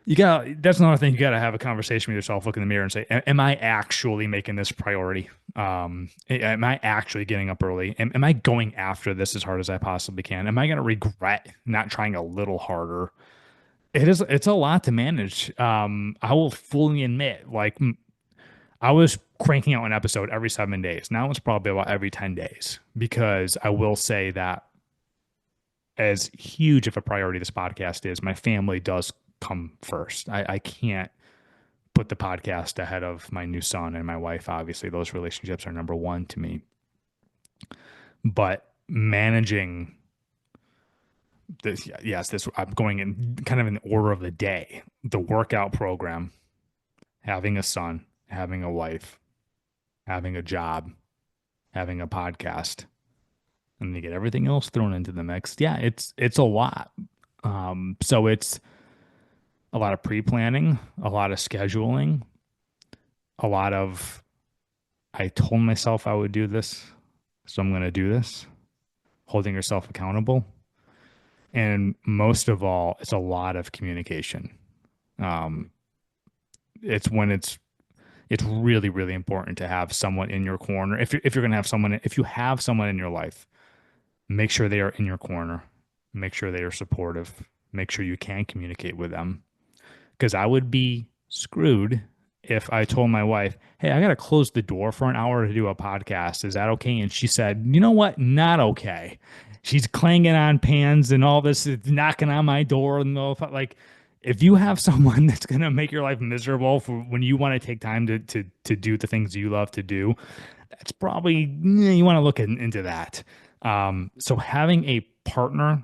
that's another thing. You gotta have a conversation with yourself, look in the mirror and say, am I actually making this priority? Am I actually getting up early? Am I going after this as hard as I possibly can? Am I going to regret not trying a little harder? It's a lot to manage. I will fully admit, like I was cranking out an episode every 7 days. Now it's probably about every 10 days because I will say that as huge of a priority this podcast is, my family does come first. I can't put the podcast ahead of my new son and my wife. Obviously, those relationships are number one to me. But managing this, yes, this I'm going in kind of in order of the day. The workout program, having a son, having a wife, having a job, having a podcast, and then you get everything else thrown into the mix. Yeah, it's a lot. So it's a lot of pre-planning, a lot of scheduling, a lot of I told myself I would do this, so I'm going to do this, holding yourself accountable. And most of all, it's a lot of communication. Um, it's when it's really, really important to have someone in your corner. If you're going to have someone, if you have someone in your life, make sure they are in your corner. Make sure they are supportive. Make sure you can communicate with them. Because I would be screwed if I told my wife, hey, I got to close the door for an hour to do a podcast. Is that okay? And she said, you know what? Not okay. She's clanging on pans and all this, knocking on my door. And like, if you have someone that's going to make your life miserable for when you want to take time to do the things you love to do, that's probably, you want to look into that. So having a partner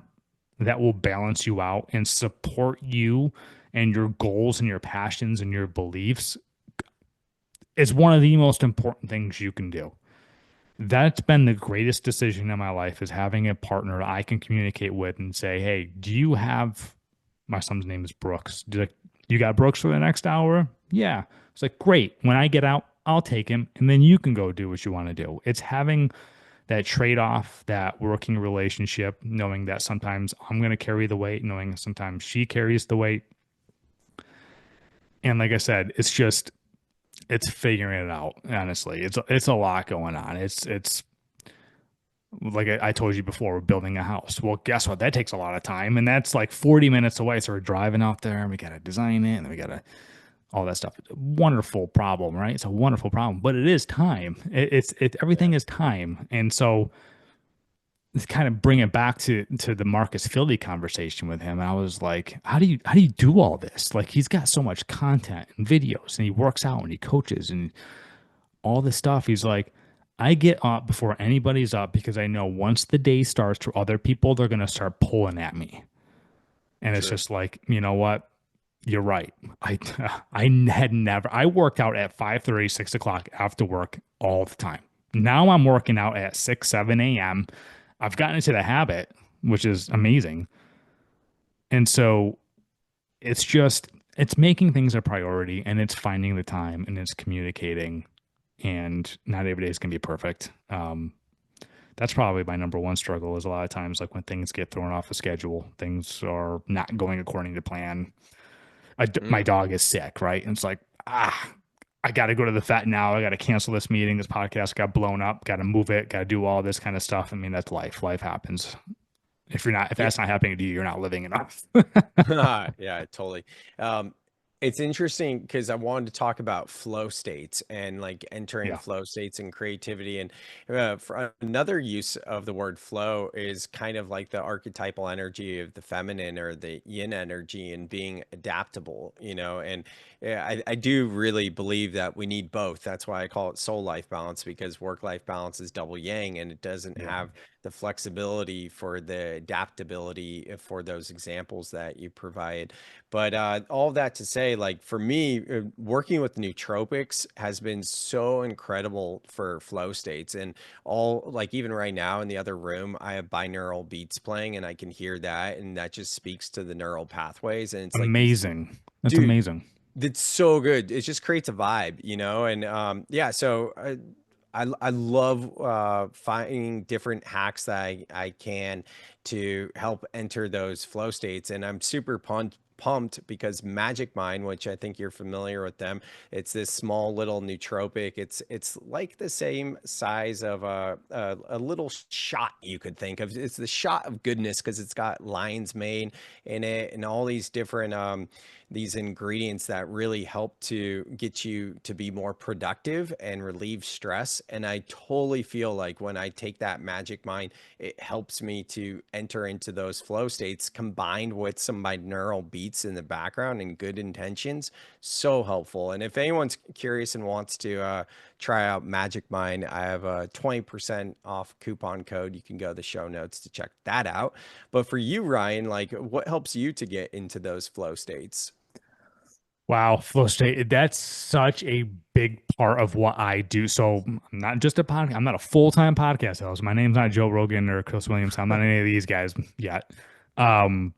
that will balance you out and support you and your goals and your passions and your beliefs is one of the most important things you can do. That's been the greatest decision in my life, is having a partner I can communicate with and say, hey, do you have, my son's name is Brooks. You got Brooks for the next hour? Yeah. It's like, great. When I get out, I'll take him and then you can go do what you want to do. It's having that trade-off, that working relationship, knowing that sometimes I'm going to carry the weight, knowing sometimes she carries the weight. And like I said, it's figuring it out. Honestly, it's a lot going on. It's like I told you before, we're building a house. Well, guess what? That takes a lot of time, and that's like 40 minutes away. So we're driving out there, and we got to design it, and we got to all that stuff. It's a wonderful problem, right? It's a wonderful problem, but it is time. Everything is time, and so let's kind of bring it back to the Marcus Philly conversation with him. And I was like, how do you do all this? Like, he's got so much content and videos, and he works out and he coaches and all this stuff. He's like, I get up before anybody's up because I know once the day starts for other people, they're going to start pulling at me. And it's just like, you know what? You're right. I worked out at 5:30, 6 o'clock after work all the time. Now I'm working out at 6, 7 a.m. I've gotten into the habit, which is amazing. And so it's just, it's making things a priority and it's finding the time and it's communicating. And not every day is going to be perfect. That's probably my number one struggle is a lot of times like when things get thrown off a schedule, things are not going according to plan. My dog is sick, right? And it's like, I got to go to the vet now. I got to cancel this meeting. This podcast got blown up. Got to move it. Got to do all this kind of stuff. I mean, that's life. Life happens. If that's not happening to you, you're not living enough. Yeah, totally. It's interesting because I wanted to talk about flow states and like entering flow states and creativity. And for another use of the word flow is kind of like the archetypal energy of the feminine or the yin energy and being adaptable, and I do really believe that we need both. That's why I call it soul life balance, because work life balance is double yang and it doesn't have the flexibility for the adaptability for those examples that you provide. But all that to say, like for me, working with nootropics has been so incredible for flow states. And all like even right now in the other room, I have binaural beats playing and I can hear that. And that just speaks to the neural pathways. And it's amazing. That's dude, amazing. It's so good. It just creates a vibe, and yeah, so I love finding different hacks that I can to help enter those flow states. And I'm super pumped because Magic Mind, which I think you're familiar with them, it's this small little nootropic. It's like the same size of a little shot you could think of. It's the shot of goodness because it's got lion's mane in it and all these different these ingredients that really help to get you to be more productive and relieve stress. And I totally feel like when I take that Magic Mind, it helps me to enter into those flow states combined with some binaural beats in the background and good intentions. So helpful. And if anyone's curious and wants to try out Magic Mind, I have a 20% off coupon code. You can go to the show notes to check that out. But for you, Ryan, like what helps you to get into those flow states? Wow, flow state. That's such a big part of what I do. So I'm not just a podcast. I'm not a full-time podcast host. My name's not Joe Rogan or Chris Williams. I'm not any of these guys yet. I'm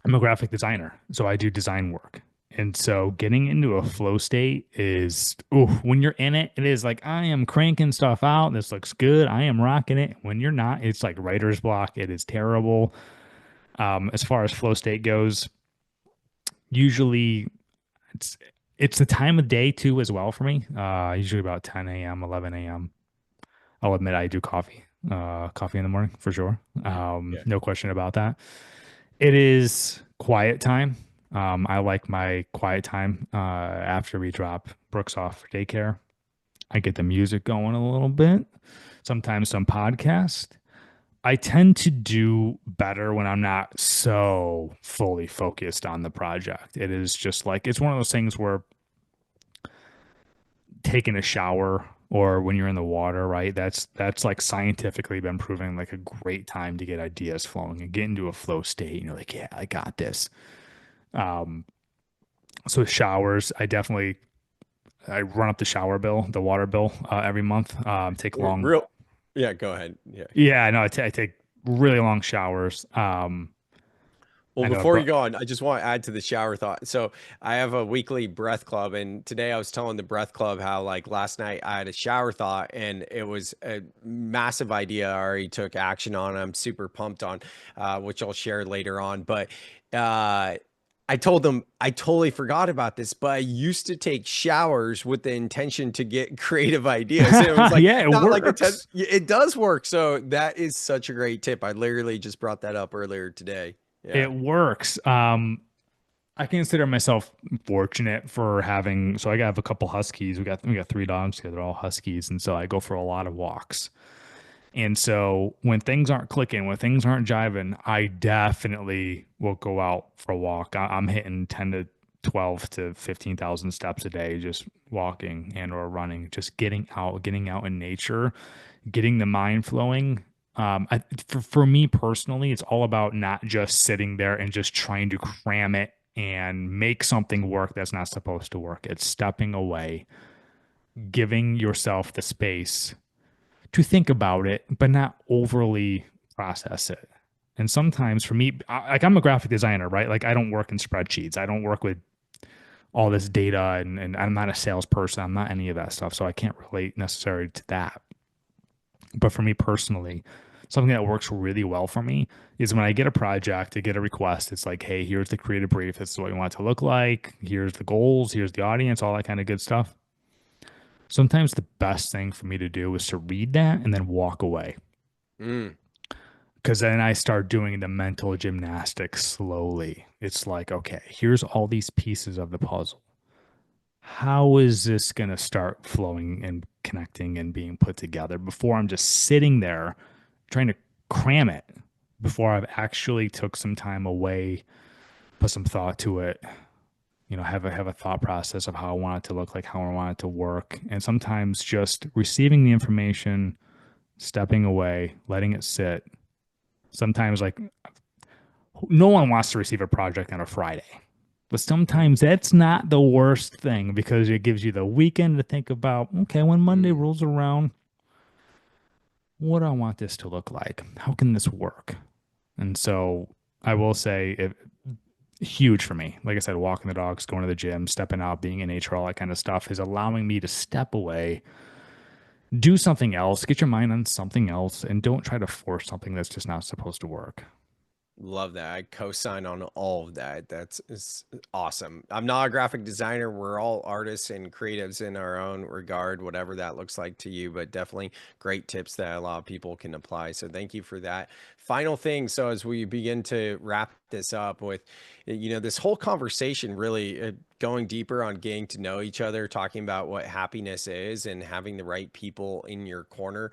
a graphic designer. So I do design work. And so getting into a flow state is, when you're in it, it is like, I am cranking stuff out. This looks good. I am rocking it. When you're not, it's like writer's block. It is terrible. As far as flow state goes, usually it's the time of day too as well for me. Usually about 10 a.m., 11 a.m. I'll admit I do coffee in the morning for sure. No question about that. It is quiet time. I like my quiet time after we drop Brooks off for daycare. I get the music going a little bit, sometimes some podcast. I tend to do better when I'm not so fully focused on the project. It is just like, it's one of those things where taking a shower or when you're in the water, right? That's like scientifically been proven like a great time to get ideas flowing and get into a flow state. And you're like, yeah, I got this. So showers, I run up the water bill every month. Take long. Yeah, go ahead. Yeah. Yeah, I know. I take really long showers. Well, before you go on, I just want to add to the shower thought. So I have a weekly breath club, and today I was telling the breath club how like last night I had a shower thought, and it was a massive idea I already took action on. I'm super pumped on, which I'll share later on. But I told them I totally forgot about this, but I used to take showers with the intention to get creative ideas. And it was like, yeah, it works. Like it does work. So that is such a great tip. I literally just brought that up earlier today. Yeah. It works. I consider myself fortunate for having, so I have a couple huskies. We got 3 dogs here. They're all huskies. And so I go for a lot of walks. And so when things aren't clicking, when things aren't jiving, I definitely will go out for a walk. I'm hitting 10 to 12 to 15,000 steps a day, just walking and or running, just getting out in nature, getting the mind flowing. For me personally, it's all about not just sitting there and just trying to cram it and make something work that's not supposed to work. It's stepping away, giving yourself the space to think about it, but not overly process it. And sometimes for me, like I'm a graphic designer, right? Like I don't work in spreadsheets. I don't work with all this data and I'm not a salesperson. I'm not any of that stuff. So I can't relate necessarily to that. But for me personally, something that works really well for me is when I get a project, I get a request. It's like, hey, here's the creative brief. This is what we want it to look like. Here's the goals. Here's the audience, all that kind of good stuff. Sometimes the best thing for me to do is to read that and then walk away. Because then I start doing the mental gymnastics slowly. It's like, okay, here's all these pieces of the puzzle. How is this going to start flowing and connecting and being put together before I'm just sitting there trying to cram it before I've actually took some time away, put some thought to it, have a thought process of how I want it to look like, how I want it to work. And sometimes just receiving the information, stepping away, letting it sit. Sometimes like no one wants to receive a project on a Friday. But sometimes that's not the worst thing because it gives you the weekend to think about, okay, when Monday rolls around, what do I want this to look like? How can this work? And so I will say huge for me. Like I said, walking the dogs, going to the gym, stepping out, being in nature, all that kind of stuff is allowing me to step away, do something else, get your mind on something else, and don't try to force something that's just not supposed to work. Love that. I co-sign on all of that. It's awesome. I'm not a graphic designer. We're all artists and creatives in our own regard, whatever that looks like to you, but definitely great tips that a lot of people can apply. So thank you for that. Final thing. So as we begin to wrap this up with, this whole conversation really going deeper on getting to know each other, talking about what happiness is and having the right people in your corner.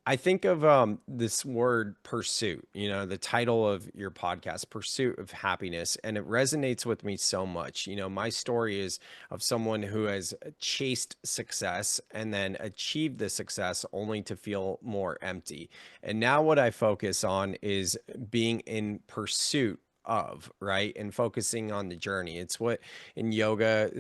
I think of this word pursuit, the title of your podcast, Pursuit of Happiness, and it resonates with me so much. My story is of someone who has chased success and then achieved the success only to feel more empty. And now what I focus on is being in pursuit of, right, and focusing on the journey. It's what in yoga,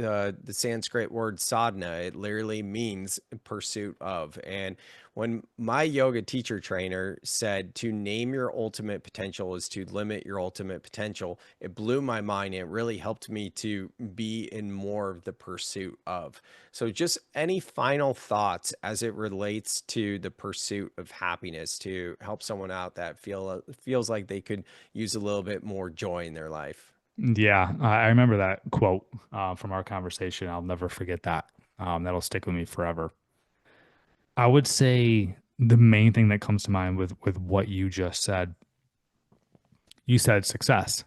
the Sanskrit word sadhana, it literally means pursuit of. And when my yoga teacher trainer said to name your ultimate potential is to limit your ultimate potential, it blew my mind. It really helped me to be in more of the pursuit of. So just any final thoughts as it relates to the pursuit of happiness to help someone out that feels like they could use a little bit more joy in their life? Yeah, I remember that quote from our conversation. I'll never forget that. That'll stick with me forever. I would say the main thing that comes to mind with what you just said, you said success.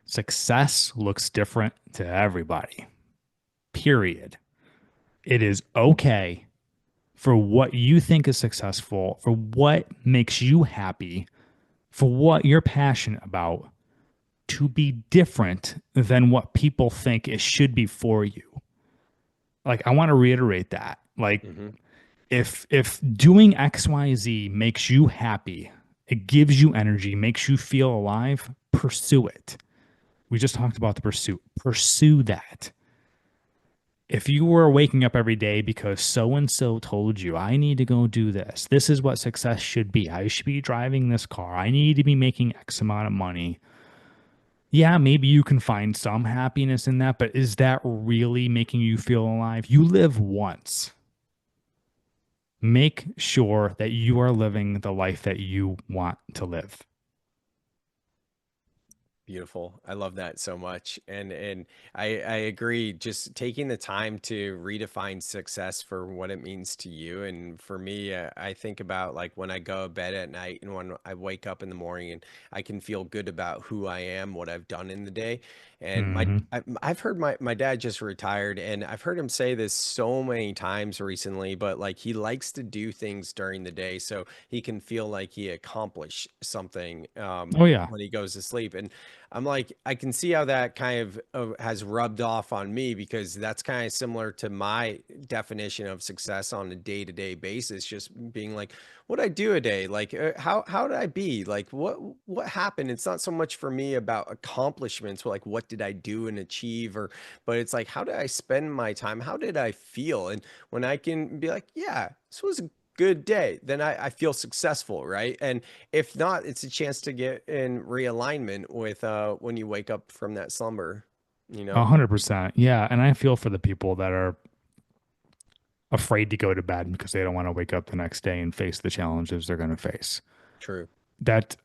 Success looks different to everybody, period. It is okay for what you think is successful, for what makes you happy, for what you're passionate about, to be different than what people think it should be for you. Like, I want to reiterate that. Like, if doing XYZ makes you happy, it gives you energy, makes you feel alive, pursue it. We just talked about the pursuit. Pursue that. If you were waking up every day because so-and-so told you, I need to go do this. This is what success should be. I should be driving this car. I need to be making X amount of money. Yeah, maybe you can find some happiness in that, but is that really making you feel alive? You live once. Make sure that you are living the life that you want to live. Beautiful. I love that so much. And I agree. Just taking the time to redefine success for what it means to you. And for me, I think about like when I go to bed at night and when I wake up in the morning and I can feel good about who I am, what I've done in the day. And I've heard my dad just retired and I've heard him say this so many times recently, but like he likes to do things during the day so he can feel like he accomplished something Oh, yeah. when he goes to sleep. And I'm like, I can see how that kind of has rubbed off on me because that's kind of similar to my definition of success on a day-to-day basis, just being like, what I do a day, like how did I be, like what happened? It's not so much for me about accomplishments, like what did I do and achieve, but it's like, how did I spend my time? How did I feel? And when I can be like, yeah, this was good day, then I feel successful, right? And if not, it's a chance to get in realignment with when you wake up from that slumber, you know? 100%. Yeah. And I feel for the people that are afraid to go to bed because they don't want to wake up the next day and face the challenges they're going to face. True. That,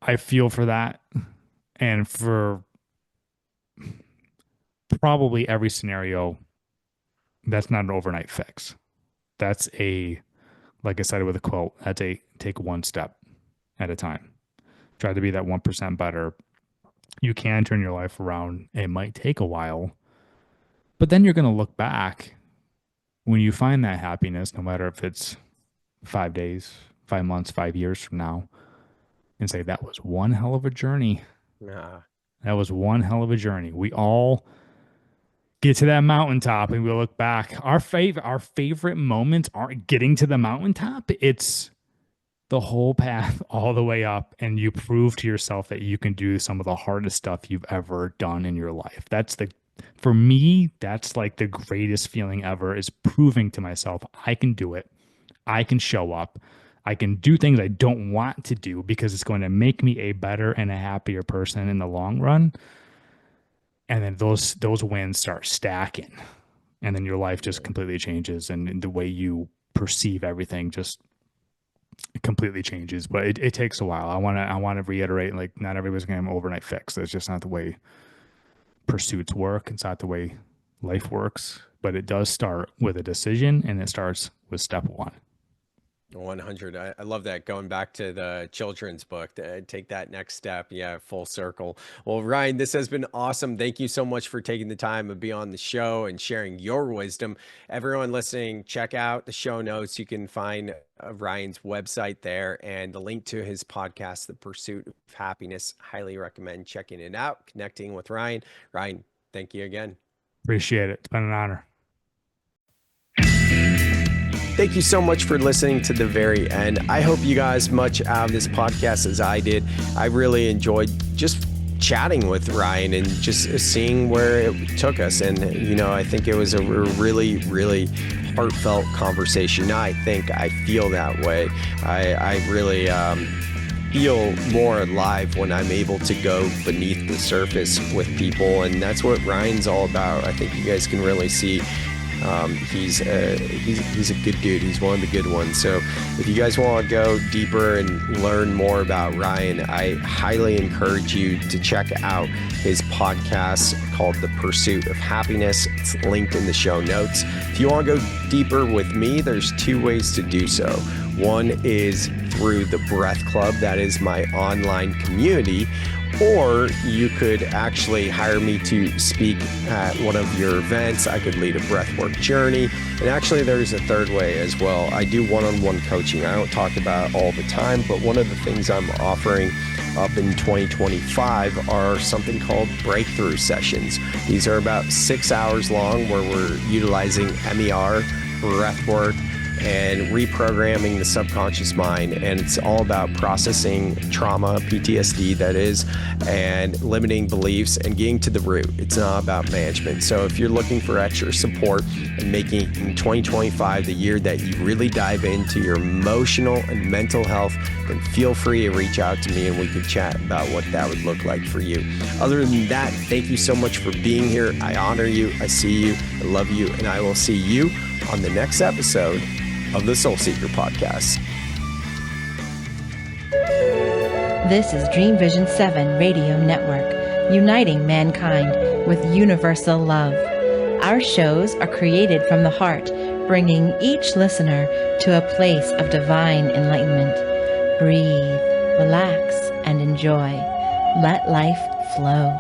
I feel for that. And for probably every scenario, that's not an overnight fix. That's like I said with a quote, that's take one step at a time. Try to be that 1% better. You can turn your life around. It might take a while, but then you're going to look back when you find that happiness, no matter if it's 5 days, 5 months, 5 years from now, and say, that was one hell of a journey. Nah. That was one hell of a journey. We all get to that mountaintop and we look back. Our favorite moments aren't getting to the mountaintop. It's the whole path all the way up, and you prove to yourself that you can do some of the hardest stuff you've ever done in your life. For me, that's like the greatest feeling ever, is proving to myself I can do it. I can show up. I can do things I don't want to do because it's going to make me a better and a happier person in the long run. And then those wins start stacking, and then your life just completely changes, and the way you perceive everything just completely changes. But it takes a while. I want to reiterate, like, not everybody's going to have an overnight fix. That's just not the way pursuits work. It's not the way life works. But it does start with a decision, and it starts with step one. 100. I love that. Going back to the children's book, take that next step. Yeah, full circle. Well, Ryan, this has been awesome. Thank you so much for taking the time to be on the show and sharing your wisdom. Everyone listening, check out the show notes. You can find Ryan's website there and the link to his podcast, The Pursuit of Happiness. Highly recommend checking it out, connecting with Ryan. Ryan, thank you again. Appreciate it. It's been an honor. Thank you so much for listening to the very end. I hope you guys much out of this podcast as I did. I really enjoyed just chatting with Ryan and just seeing where it took us. And, I think it was a really, really heartfelt conversation. Now I feel that way. I really feel more alive when I'm able to go beneath the surface with people. And that's what Ryan's all about. I think you guys can really see he's a good dude. He's one of the good ones. So if you guys want to go deeper and learn more about Ryan, I highly encourage you to check out his podcast called The Pursuit of Happiness. It's linked in the show notes. If you want to go deeper with me, there's 2 ways to do so. One is through the Breath Club. That is my online community. Or you could actually hire me to speak at one of your events. I could lead a breathwork journey. And actually, there's a third way as well. I do one-on-one coaching. I don't talk about it all the time, but one of the things I'm offering up in 2025 are something called breakthrough sessions. These are about 6 hours long, where we're utilizing MER, breathwork, and reprogramming the subconscious mind. And it's all about processing trauma, PTSD that is, and limiting beliefs and getting to the root. It's not about management. So if you're looking for extra support and making 2025 the year that you really dive into your emotional and mental health, then feel free to reach out to me and we could chat about what that would look like for you. Other than that, thank you so much for being here. I honor you. I see you. I love you. And I will see you on the next episode of the Soul Seeker podcast. This is Dream Vision 7 Radio Network, uniting mankind with universal love. Our shows are created from the heart, bringing each listener to a place of divine enlightenment. Breathe, relax, and enjoy. Let life flow.